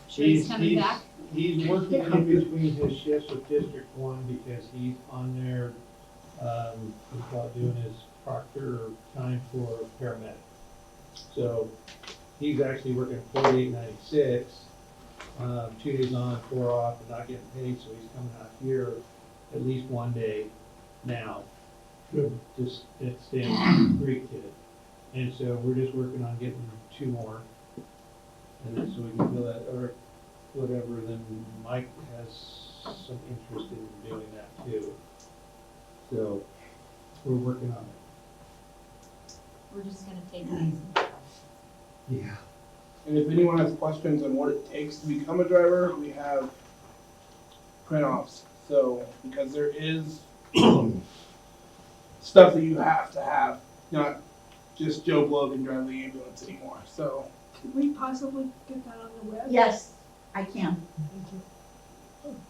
Sure he's coming back? He's working in between his shifts with District One because he's on there, he's about doing his proctor time for paramedic. So he's actually working 48.96, 2 days on, 4 off, and not getting paid, so he's coming out here at least one day now. Good. Just at Stanley Creek Kid. And so we're just working on getting 2 more. And then so we can fill that, or whatever, then Mike has some interest in doing that too. So we're working on it. We're just gonna take it easy. Yeah. And if anyone has questions on what it takes to become a driver, we have print-offs. So, because there is stuff that you have to have, not just Joe Blow can drive the ambulance anymore. So, Could we possibly get that on the web? Yes, I can.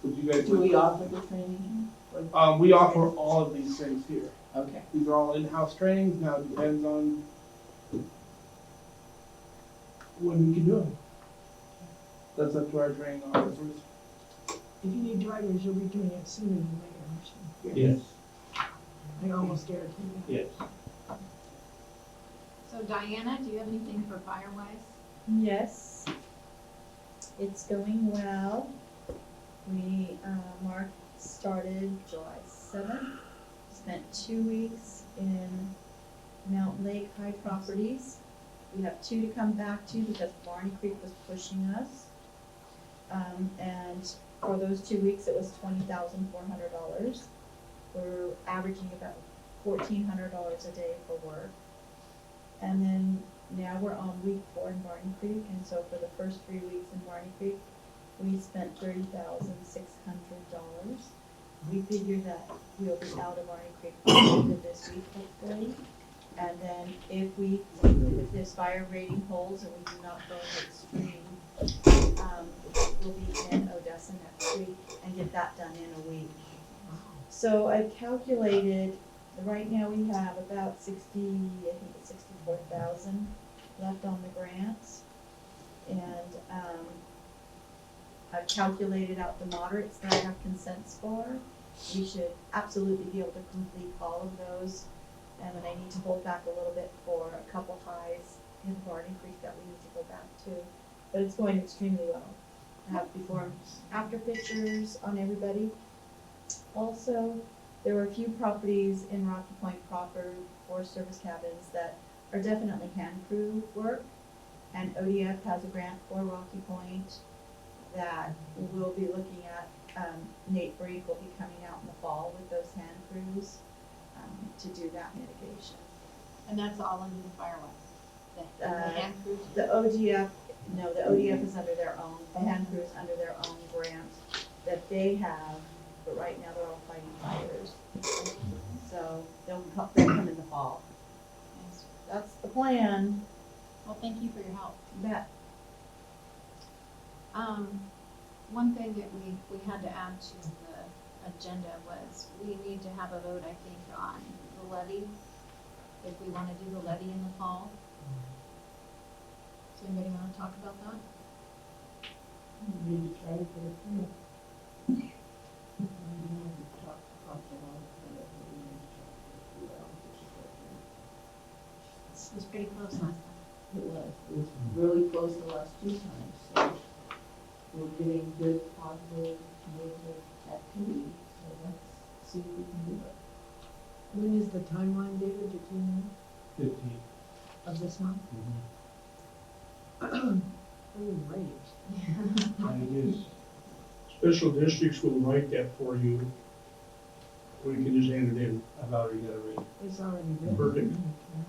would you guys? Do we offer the training? We offer all of these things here. Okay. These are all in-house trainings. Now it depends on when we can do them. That's up to our training officers. If you need drivers, you'll be doing it sooner than later, Yes, I almost guarantee you. yes. So Diana, do you have anything for Firewise? Yes, it's going well. We, Mark started July 7th, spent 2 weeks in Mountain Lake High Properties. We have 2 to come back to because Barney Creek was pushing us. And for those 2 weeks, it was $20,400. We're averaging about $1,400 a day for work. And then now we're on week 4 in Barney Creek, and so for the first 3 weeks in Barney Creek, we spent $30,600. We figure that we'll be out of Barney Creek by the end of this week, hopefully. And then if this fire rating holds and we do not go midstream, we'll be in Odessa next week and get that done in a week. So I've calculated, right now we have about 64,000 left on the grants. And, I've calculated out the moderates that I have consents for. We should absolutely be able to complete all of those. And then I need to hold back a little bit for a couple highs in Barney Creek that we need to go back to. But it's going extremely well. I have before and after pictures on everybody. Also, there were a few properties in Rocky Point proper, Forest Service cabins, that are definitely hand crew work. And ODF has a grant for Rocky Point that we'll be looking at. Nate Brink will be coming out in the fall with those hand crews to do that mitigation. And that's all under the Firewise? The hand crews? The ODF, no, the ODF is under their own, the hand crew is under their own grant that they have, but right now they're all fighting fires. So they'll come in the fall. Yes. That's the plan. Well, thank you for your help. That, One thing that we had to add to the agenda was we need to have a vote, I think, on the levy, if we wanna do the levy in the fall. Does anybody wanna talk about that? We need to try to get it through. We need to talk about it, but we need to try to get it through. I don't think it's right. It was pretty close last time. It was really close the last 2 times, so we're getting good, positive, negative activity, so let's see if we can do it. When is the timeline, David, that you know 15. of this month? Mm-hmm. Pretty late. And it is special districts will write that for you. Or you can just hand it in. I've already got it written. It's already written. Perfect.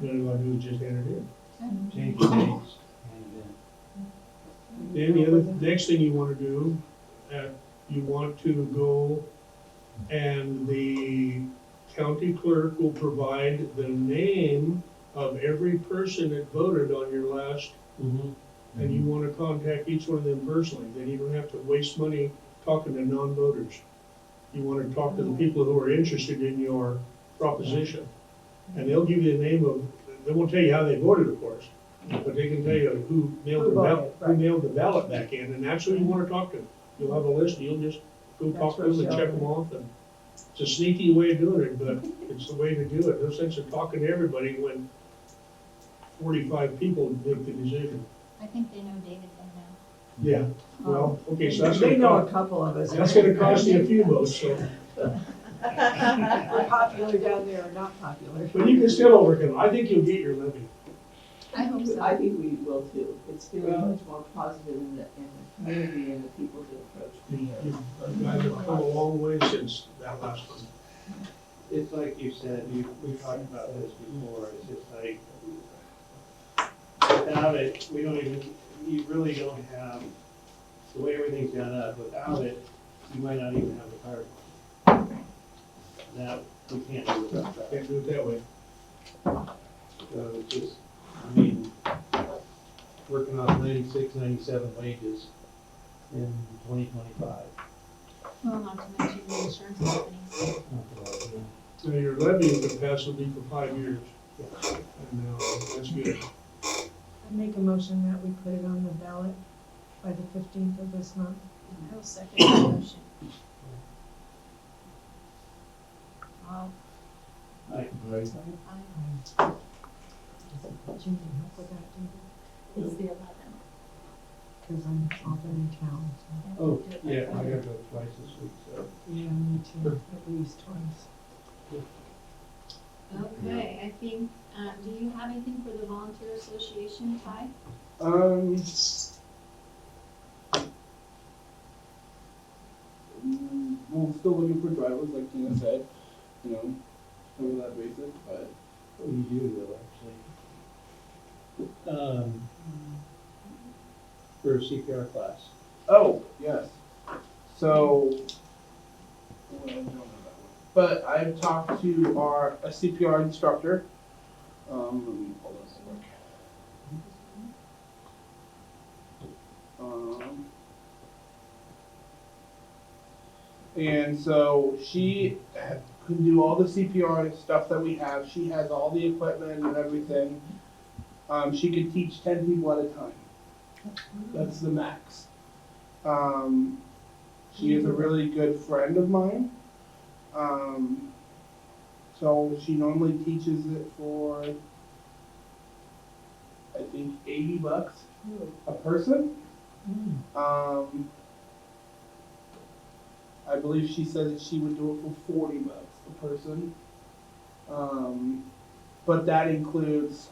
Then all I do is just hand it in. Change the dates, and Then the other, next thing you wanna do, you want to go and the county clerk will provide the name of every person that voted on your last, then. and you wanna contact each one of them personally, then you don't have to waste money talking to non-voters. You wanna talk to the people who are interested in your proposition. And they'll give you the name of, they won't tell you how they voted, of course, but they can tell you who mailed the ballot, who mailed the ballot back in, and that's who you wanna talk to. You'll have a list, you'll just go talk to them and check them off, and it's a sneaky way of doing it, but it's the way to do it. No sense of talking to everybody when 45 people make the decision. I think they know David then now. Yeah, well, okay, so that's They gonna know a cost, couple of us. that's gonna cost you a few votes, so, We're popular down there or not popular. but you can still overcome. I think you'll get your levy. I hope so. I think we will too. It's feeling much more positive in the community and the people who approach me. You guys have come a long way since that last one. It's like you said, we've talked about this before, it's just like, without it, we don't even, you really don't have, the way everything's done up, without it, you might not even have the fire department. That, we can't do without that. Can't do it that way. So it's just, I mean, working off 96, 97 wages in 2025. Well, not to mention the insurance companies. Now, your levy capacity for 5 years. And that's good. I make a motion that we put it on the ballot by the 15th of this month. I will second the motion. All Right. aye. Jim, can help with that, David? It's the 11th. Because I'm often in town, so. Oh, yeah, I gotta go twice this week, so. Yeah, me too, at least twice. Okay, I think, do you have anything for the volunteer association, Ty? We're still looking for drivers, like Tina said, you know, some of that basic, but. What do you do though, actually? For a CPR class. Oh, yes. So, well, I don't know that one. But I've talked to a CPR instructor. Let me pull this quick. And so she can do all the CPR stuff that we have. She has all the equipment and everything. She can teach 10 people at a time. That's the max. She is a really good friend of mine. So she normally teaches it for, I think, $80 a person. I believe she said that she would do it for $40 a person. But that includes,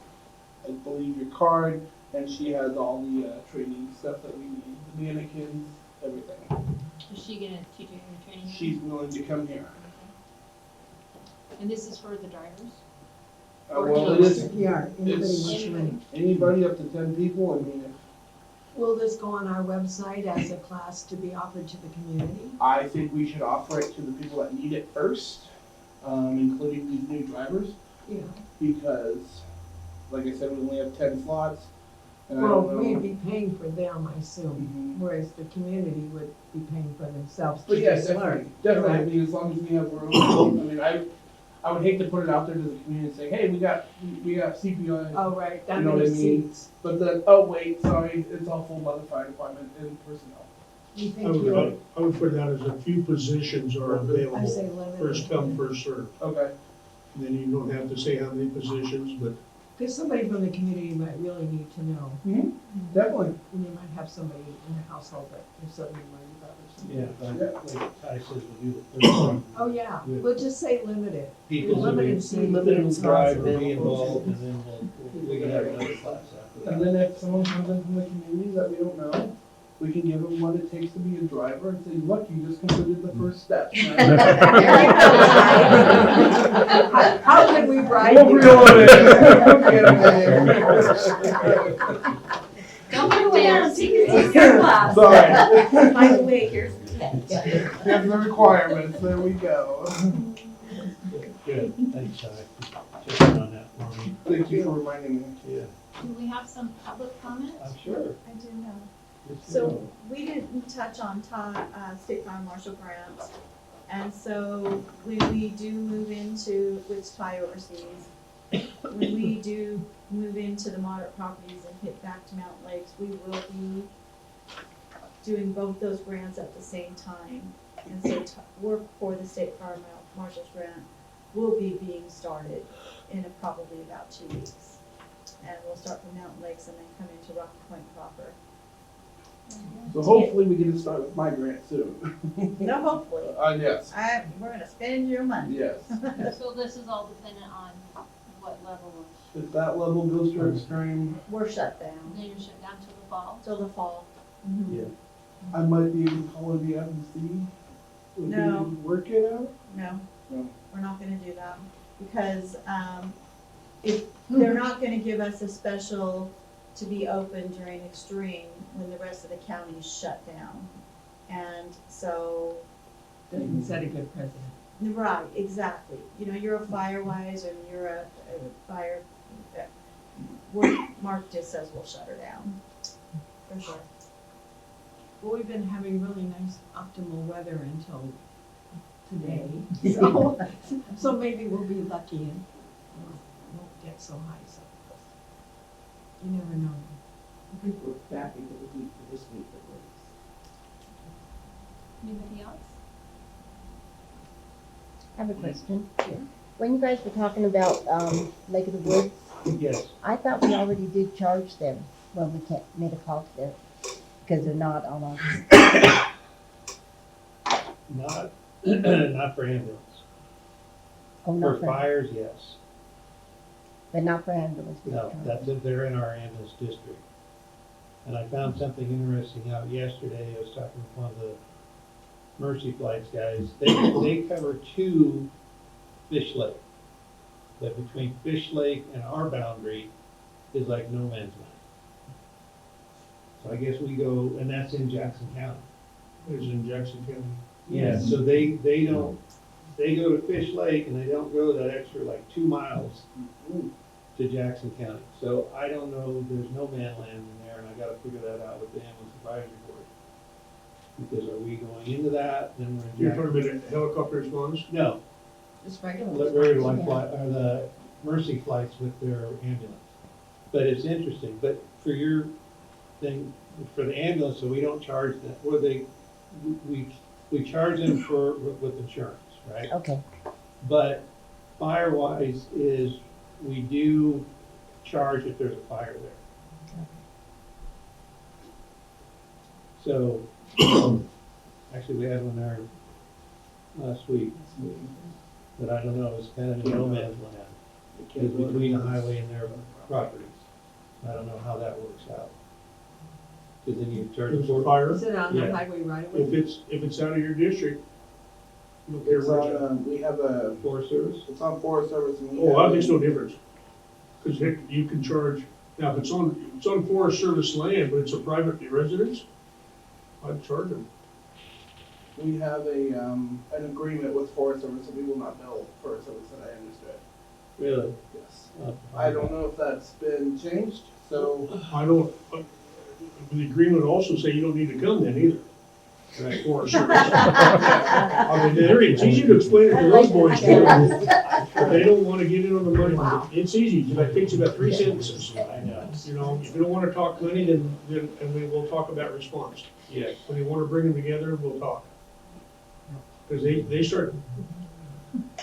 I believe, your card, and she has all the training stuff that we need, the mannequins, everything. Is she gonna teach you your training? She's willing to come here. And this is for the drivers? Well, it is, CPR, anybody it's- wants to run. anybody up to 10 people, I mean, Will this go on our website as a class to be offered to the community? I think we should offer it to the people that need it first, including these new drivers, Yeah. because, like I said, we only have 10 slots, and I Well, don't know. we'd be paying for them, I assume, Mhm. whereas the community would be paying for themselves to But yes, just learn. definitely, I correct? mean, as long as we have our own, I mean, I would hate to put it out there to the community and say, hey, we got CPI, Oh, right, that You know what many I mean? seats. but then, oh wait, sorry, it's all full by the fire department and personnel. You I think would, you I would put it out as a few positions are I available, say limited. first come, first served. Okay. Then you don't have to say how many positions, but Because somebody from the community might really need to know. Definitely. And you might have somebody in the household that you're suddenly worried about or something. Yeah, like Ty says, we'll do the first one. Oh, yeah, Good. we'll just say limited. People who Limited seat. who drive will be involved, and then we can have another class after And that. then if someone comes in from the community that we don't know, we can give them what it takes to be a driver and say, look, you just completed the first step. How can we bribe We'll you? reel it in. Don't be aware. Take your class. Sorry. By the way, here's the test. Here's the requirements, there we go. Good, thanks, Ty, for checking on that for me. Thank you for reminding me. Yeah, Do we have some public comment? I'm sure. I do know. Yes, you So know. we didn't touch on State Farm Marshall Grant. And so when we do move into, which Ty oversees, when we do move into the moderate properties and hit back to Mountain Lakes, we will be doing both those grants at the same time. And so work for the State Farm Marshall's Grant will be being started in probably about 2 weeks. And we'll start from Mountain Lakes and then come into Rocky Point proper. So hopefully we get to start with my grant soon. No, hopefully. Yes, We're gonna spend your money. yes. So this is all dependent on what level of, If that level goes to extreme, We're shut down then you're shut down till the fall? till the fall. Yeah. I might be able to call the FEC. Would we No. work it out? No, No. we're not gonna do that, because, if, they're not gonna give us a special to be open during extreme when the rest of the county is shut down. And so, Doesn't set a good precedent. right, exactly, you know, you're a Firewise and you're a fire, Mark just says we'll shut her down, for sure. Well, we've been having really nice optimal weather until today, so, so maybe we'll be lucky and won't get so high, so. You never know. I think we're back into the heat for this week at least. Anybody else? I have a question. When you guys were talking about, Lake of the Woods, Yes, I thought we already did charge them when we made a call to them, because they're not on our, not, not for ambulance. oh, For not for, fires, yes. but not for ambulance. we No, don't charge that's, them. they're in our ambulance district. And I found something interesting out yesterday, I was talking with one of the Mercy Flights guys, they cover 2 Fish Lake. But between Fish Lake and our boundary is like no man's land. So I guess we go, and that's in Jackson County. It's in Jackson County. Yeah, so they don't, they go to Fish Lake and they don't go that extra like 2 miles to Jackson County. So I don't know, there's no man land in there, and I gotta figure that out with the ambulance advisory board. Because are we going into that, then we're in You're Jackson? talking about a helicopter response? No, Just regular. very like fly, or the Mercy flights with their ambulance. But it's interesting, but for your thing, for the ambulance, so we don't charge them, or we charge them for, with insurance, right? Okay, But Firewise is, we do charge if there's a fire there. So, actually, we had one there last week, but I don't know, it's kind of no man's land. It's between the highway and their properties. I don't know how that works out. Cause then you charge It's for a fire. Is it on the Yeah. highway right If away? it's out of your district, you don't care It's where it's at. on, we have a, Forest Service. it's on Forest Service and we Oh, have that makes no difference. Cause heck, you can charge, now if it's on Forest Service land, but it's a private residence, I'd charge them. we have an agreement with Forest Service that we will not bill Forest Service that I understood. Really? Yes. I don't know if that's been changed, so I don't, the agreement also say you don't need to come then either. Right. Forest Service. I mean, it's easy to explain it to those boys too. If they don't wanna get in on the money, it's easy, it takes you about 3 sentences. I know. You know, if you don't wanna talk money, then, and we will talk about response. Yes. When you wanna bring them together, we'll talk. Cause they start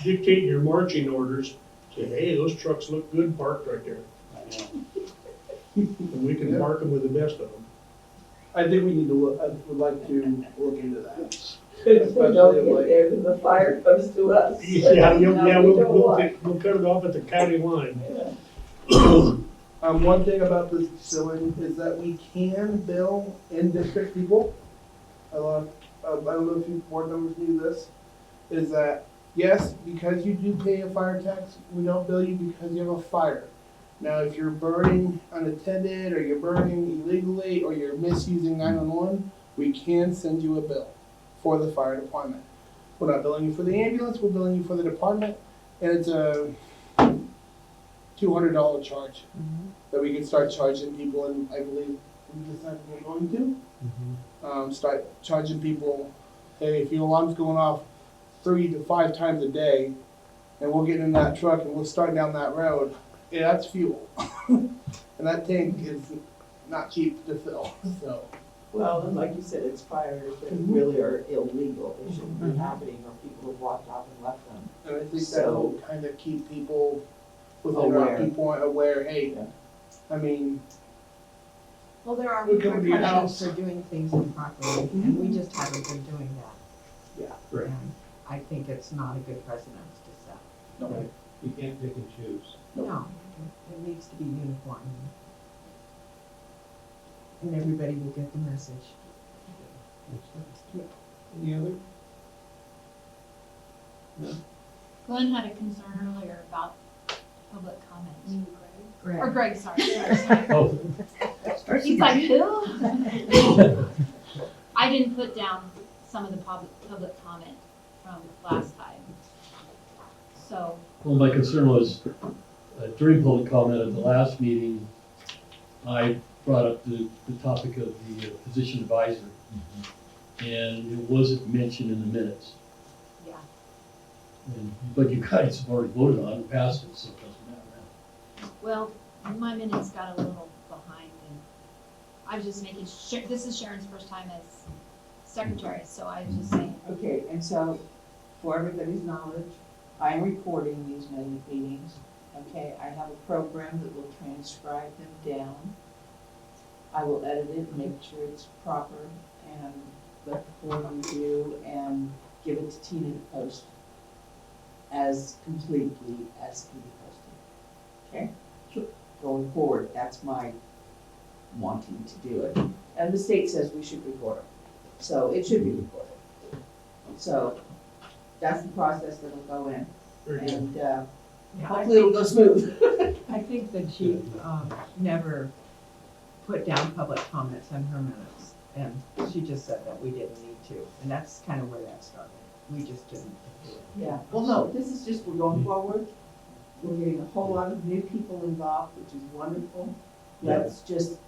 dictating your marching orders, say, hey, those trucks look good parked right there. I know. And we can park them with the best of them. I think we need to look, I would like to look into that. If we don't get there, then the fire comes to us. Yeah, No, we don't want. we'll cut it off at the county line. One thing about this facility is that we can bill in-district people. I don't know if you board members knew this, is that, yes, because you do pay a fire tax, we don't bill you because you have a fire. Now, if you're burning unattended, or you're burning illegally, or you're misusing 911, we can send you a bill for the fire department. We're not billing you for the ambulance, we're billing you for the department, and it's a $200 charge that we can start charging people, and I believe we decided we're going to. Start charging people, hey, if your alarm's going off 3 to 5 times a day, and we'll get in that truck and we'll start down that road, yeah, that's fuel. And that tank is not cheap to fill, so. Well, and like you said, it's fires that really are illegal, they shouldn't be happening, or people have walked off and left them. And I think that So- will kind of keep people within our Aware. viewpoint aware, hey, Yeah. I mean, Well, there are We come to your repercussions house. for doing things improperly, and we just haven't been doing that. Yeah. Right. And I think it's not a good precedence to set. no, You can't pick and choose. No, it needs to be uniform. And everybody will get the message. any other? Glenn had a concern earlier about public comments. Greg. Or Greg, sorry. sorry. Oh, He's like, who? I didn't put down some of the public comment from last time. So, well, my concern was, during public comment at the last meeting, I brought up the topic of the physician advisor. And it wasn't mentioned in the minutes. yeah. But you guys have already voted on and passed it, so it doesn't matter now. Well, my minutes got a little behind and I was just making sure, this is Sharon's first time as secretary, so I was just saying, Okay, and so, for everybody's knowledge, I am recording these meetings, okay? I have a program that will transcribe them down. I will edit it, make sure it's proper, and let the board review and give it to Tina to post as completely as can be posted, okay? Sure. Going forward, that's my wanting to do it. And the state says we should record them, so it should be recorded. So, that's the process that'll go in, and, hopefully it'll go smooth. I think the chief, never put down public comments on her minutes, and she just said that we didn't need to, and that's kind of where that started. We just didn't do it. Yeah, well, no, this is just, we're going forward. We're getting a whole lot of new people involved, which is wonderful. That's just,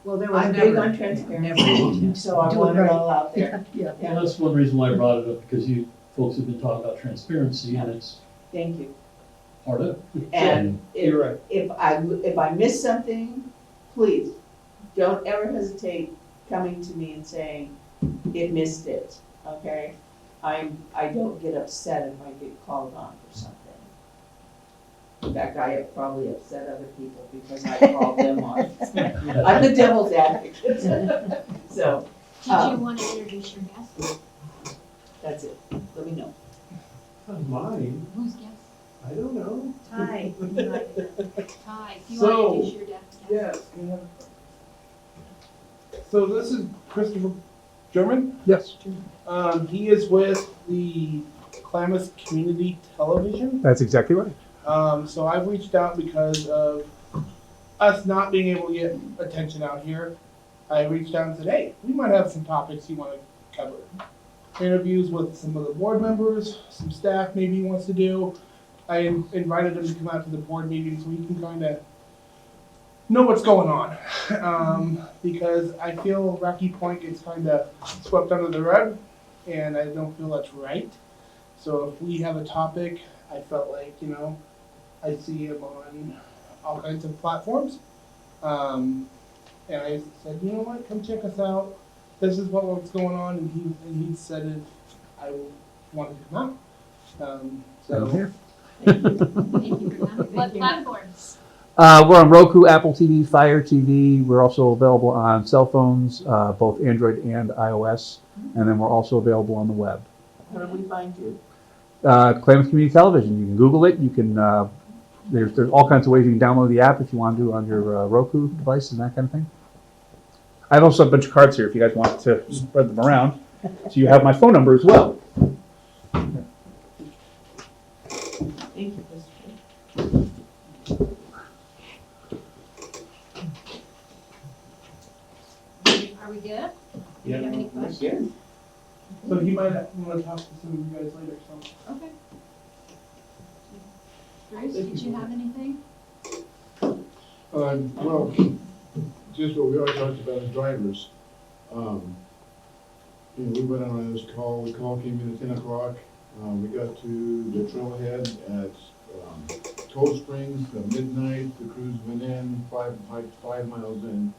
Well, there was I'm never. big on transparency, Never. so I Do it want it right. all out there. And that's one reason why I brought it up, because you folks have been talking about transparency, and it's Thank you. part of it. And You're right. if I miss something, please, don't ever hesitate coming to me and saying, it missed it, okay? I don't get upset if I get called on for something. In fact, I have probably upset other people because I called them on. I'm the devil's advocate. So, did you want to introduce your guest? that's it. Let me know. Mine, Who's guest? I don't know. Hi. Ty, do you want to So, introduce your guest? Yes. we have- So this is Christopher German. Yes, He is with the Klamath Community Television. that's exactly right. So I've reached out because of us not being able to get attention out here. I reached out and said, hey, we might have some topics you want to cover. Interviews with some of the board members, some staff maybe he wants to do. I invited him to come out to the board meeting so he can kind of know what's going on. Because I feel Rocky Point gets kind of swept under the rug, and I don't feel that's right. So if we have a topic, I felt like, I see him on all kinds of platforms. And I said, you know what, come check us out. This is what's going on, and he said if I wanted to come out. I'm here. Thank you for coming. What platforms? We're on Roku, Apple TV, Fire TV. We're also available on cell phones, both Android and iOS. And then we're also available on the web. How do we find you? Klamath Community Television. You can Google it. You can there's all kinds of ways you can download the app if you want to on your Roku device and that kind of thing. I have also a bunch of cards here if you guys want to spread them around. So you have my phone number as well. Thank you, Christopher. Are we good? Do you Yeah. have any questions? So he might want to talk to some of you guys later, so. Okay. Bruce, did you have anything? Well, just what we already talked about as drivers. We went out on this call, the call came in at 10 o'clock. We got to the trailhead at Cold Springs at midnight. The crews went in, five miles in,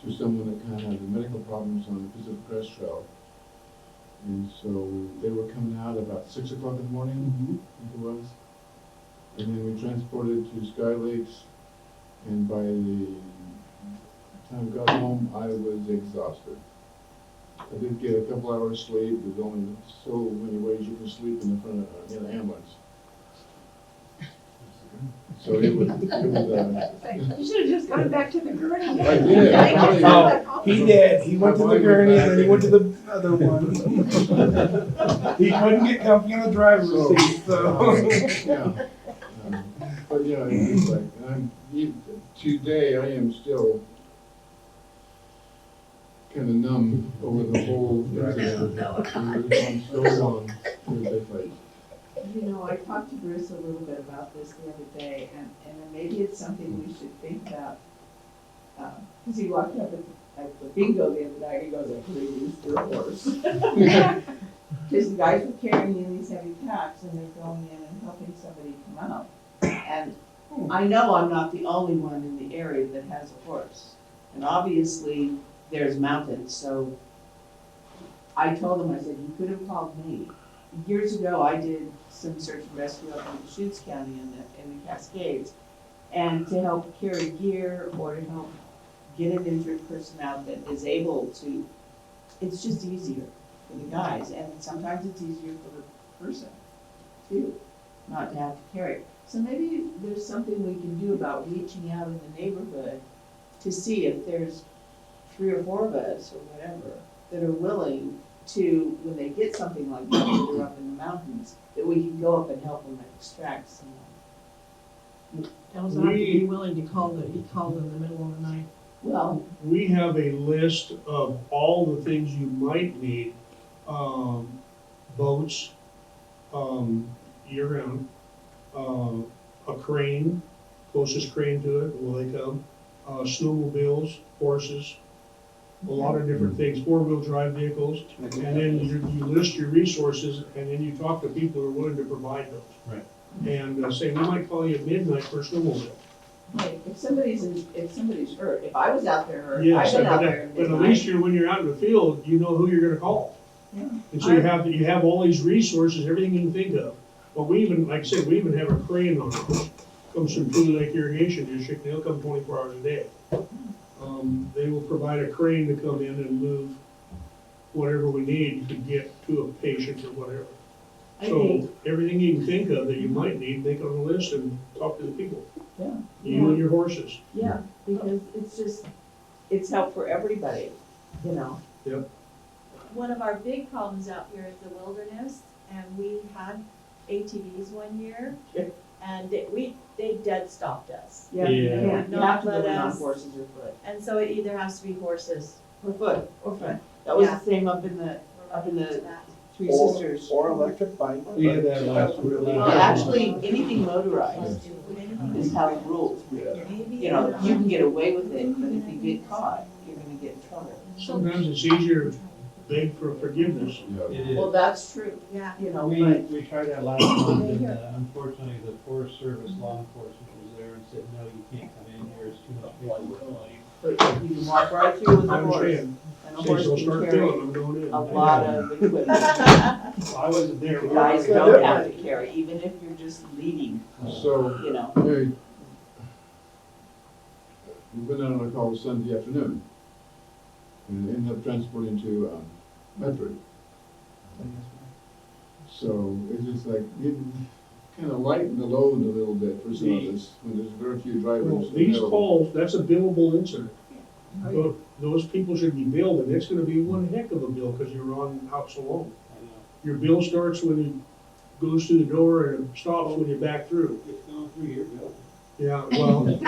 to someone that kind of had medical problems on the Pacific Crest Trail. And so they were coming out about 6 o'clock in the morning, I think it was. And then we transported to Sky Lakes, and by the time I got home, I was exhausted. I did get a couple hours sleep. There's only so many ways you can sleep in the front of in an ambulance. So it was You should have just gone back to the gurney. I did. Oh, he did. He went to the gurney and then he went to the other one. He couldn't get comfy on the driver's seat, so. Yeah. But yeah, it's like, today I am still kind of numb over the whole incident. I'm so long with that fight. You know, I talked to Bruce a little bit about this the other day, and maybe it's something we should think about. Because he walked up at the bingo the other night, he goes, I could have used your horse. Because the guys were carrying in these heavy packs, and they're going in and helping somebody come out. And I know I'm not the only one in the area that has a horse. And obviously, there's mountains, so I told him, I said, you could have called me. Years ago, I did some search and rescue up in Deschutes County in the Cascades. And to help carry gear or to help get an injured person out that is able to, it's just easier for the guys. And sometimes it's easier for the person too, not to have to carry it. So maybe there's something we can do about reaching out in the neighborhood to see if there's 3 or 4 of us or whatever that are willing to, when they get something like that, that they're up in the mountains, that we can go up and help them extract someone. Doesn't have to be willing to call he called in the middle of the night. Well, We have a list of all the things you might need, boats, year-round, a crane, closest crane to it, will they come, snowmobiles, horses, a lot of different things, 4-wheel drive vehicles, and then you list your resources, and then you talk to people who are willing to provide those. Right. And say, we might call you at midnight for a snowmobile. hey, if somebody's hurt, if I was out there hurt, I've Yes, been but out there. but at least when you're out in the field, you know who you're gonna call. Yeah. And so you have all these resources, everything you can think of. But we even, like I said, we even have a crane on it. Comes from Blue Lake Irrigation District, and they'll come 24 hours a day. They will provide a crane to come in and move whatever we need to get to a patient or whatever. I So think, everything you can think of that you might need, make it on a list and talk to the people. yeah, You and your horses. yeah, because it's help for everybody, you know. One of our big problems out here is the wilderness, and we had ATVs one year, Yeah. and they dead stopped us. Yeah. You have to Not go let in on us- horses or foot, And so it either has to be horses. or foot, or foot. That was Yeah. the same up in the That. Three Sisters. Or electric bike. We had that last. Well, actually, anything motorized is how it rules. You know, you can get away with it, but if you get caught, you're gonna get in trouble. Sometimes it's easier to beg for forgiveness. Yeah. It is. Well, that's true, Yeah. you know, We, but, we tried that last month, and unfortunately, the Forest Service law enforcement was there and said, no, you can't come in here, it's too much liability. but you can walk right through with a I horse, understand. and a Say, horse so can start carry feeling, I'm going in. a lot of equipment. I wasn't there. The guys don't have to carry, even if you're just leading, So, you know. hey, we went out on a call Sunday afternoon and ended up transporting to Medford. So it's just like, kind of lighten the load a little bit for some of us, when there's very few Well, drivers these available. calls, that's a billable incident. Those people should be billed, and it's gonna be one heck of a bill, because you're on out so long. Your bill starts when you goes through the door and stops when you're back through. It's going through your bill. Yeah, well. You're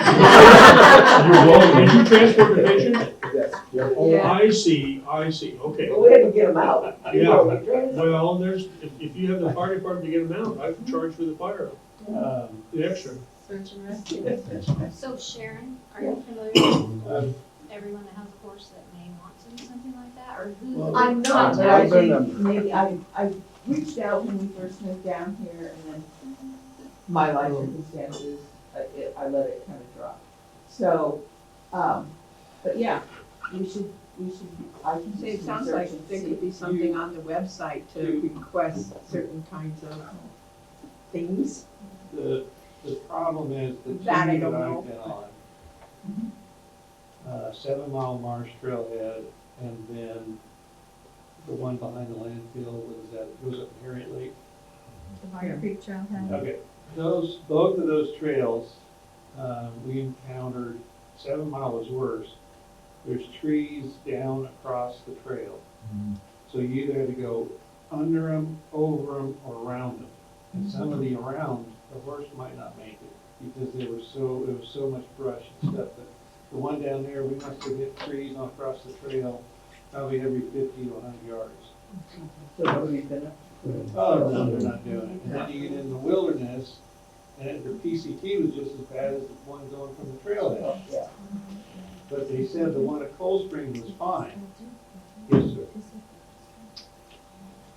welcome. Did you transport the patient? Yes. Oh, Yeah. I see, okay. But we had to get them out. Yeah, before we drove. well, if you have the fire department to get them out, I can charge for the fire, the extra. Search and rescue. So Sharon, are you familiar with everyone that has a horse that may want to do something like that, or who? Well, I'm not, but I I've been think maybe I reached out when we first moved down here and then my life circumstances, I let it kind of drop. So, but yeah, we should, I can do It some sounds research like and there see. could be something on the website to request certain kinds of things. The problem is the two That that I I've don't been know. on. 7 Mile Marsh Trailhead, and then the one behind the landfill, what is that, it goes up in Harriet Lake. The Fire Creek Trailhead. Okay, both of those trails, we encountered, 7 Mile was worse. There's trees down across the trail. So you either had to go under them, over them, or around them. And some of the around, the horse might not make it, because there was so much brush and stuff. But the one down there, we must have hit trees on across the trail, probably every 50 to 100 yards. So nobody's been up. Oh, no, they're not doing it. And then you get in the wilderness, and the PCT was just as bad as the one going from the trailhead. Yeah. But they said the one at Cold Spring was fine. Yes, sir.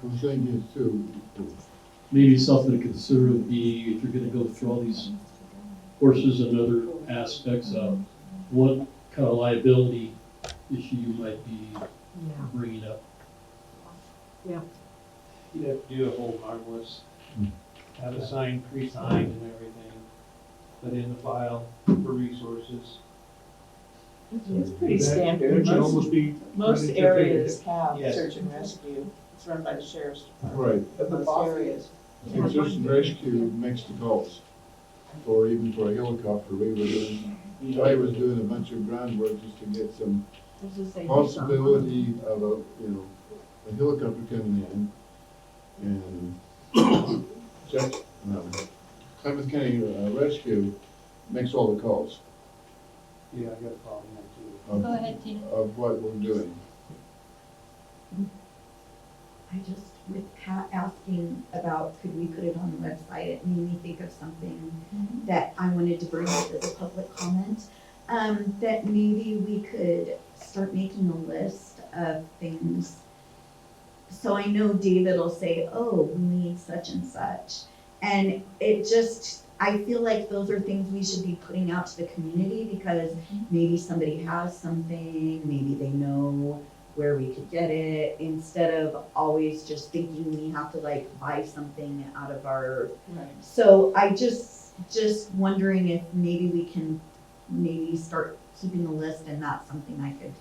I'm thinking too, Maybe something to consider would be, if you're gonna go through all these horses and other aspects of what kind of liability issue you might be Yeah. bringing up. You'd have to do a whole harmless, have a sign, pre-signed and everything, put in the file for resources. It's pretty That standard. should almost be. Most ready to areas have Yes. search and rescue. It's run by the sheriff's department. right, At the Most boss areas. and search and rescue makes the calls, or even for a helicopter, we were doing, I was doing a bunch of groundwork just to get some Let's just say possibility of a helicopter coming in, and Jack, Klamath County Rescue makes all the calls Yeah, I got a call on that too. Go ahead, Tina. of what we're doing. I just, with Pat asking about, could we put it on the website, it made me think of something that I wanted to bring up as a public comment. That maybe we could start making a list of things. So I know David will say, oh, we need such and such. And it just, I feel like those are things we should be putting out to the community, because maybe somebody has something, maybe they know where we could get it, instead of always just thinking we have to like buy something out of our. Right. So I just wondering if maybe we can maybe start keeping a list, and that's something I could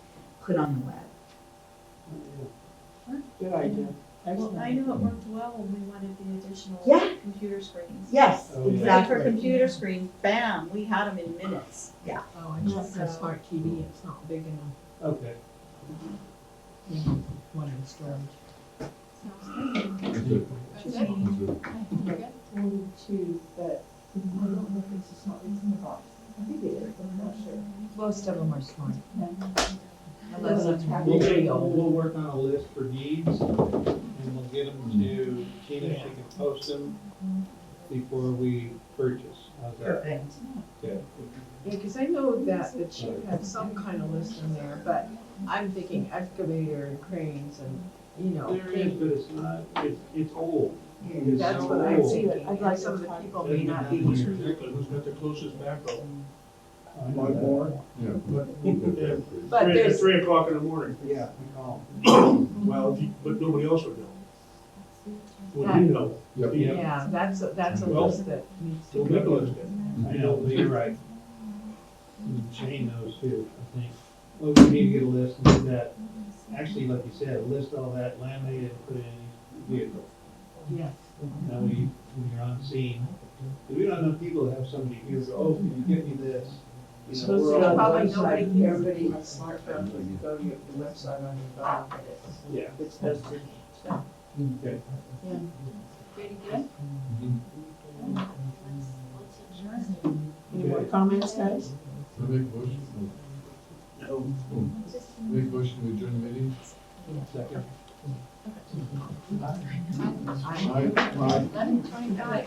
put on the web. Good idea. Well, I know it worked well when we wanted the additional Yeah. computer screens. Yes, Oh, yeah. Like exactly. for computer screens, bam, we had them in minutes. Oh, and just a smart TV, it's not big enough, Okay. one in storage. That's it. That's it. You're good? Too, but I don't know if it's not in the box. I think it is, but I'm not sure. Most of them are smart. Unless Unless it's it's happy. We'll work on a list for deeds, and we'll get them to Tina, she can post them before we purchase. How's that? Perfect. Okay. Yeah, because I know that the chief had some kind of list in there, but I'm thinking excavator and cranes and, you know. There is, but it's not, it's old. It's That's so what I'm old. thinking, I'd like and some of the to people may not be. Who's got the closest backhoe? I know Mike that. Moore? Yeah. But At there's, 3 o'clock in the morning. Yeah, we call them. Well, but nobody else would know. Would you know? Yep. yeah, that's a Well, list that needs to We'll make a go. list then. I know, but you're right. Shane knows too, I think. Well, we need to get a list and do that, actually, like you said, list all that, laminate it, and put it in each vehicle. Yes. Now we when you're on scene. Because we don't have enough people to have somebody here go, oh, can you get me this? You know, Supposed we're to be all- on Probably the nobody website, can everybody has smartphones, when you go to the website on your phone, Yeah. it's posted. Okay. Pretty good? Let's adjourn. Any more comments, guys? I make a motion, make a motion to adjourn the meeting? Second. Aye. 11:25.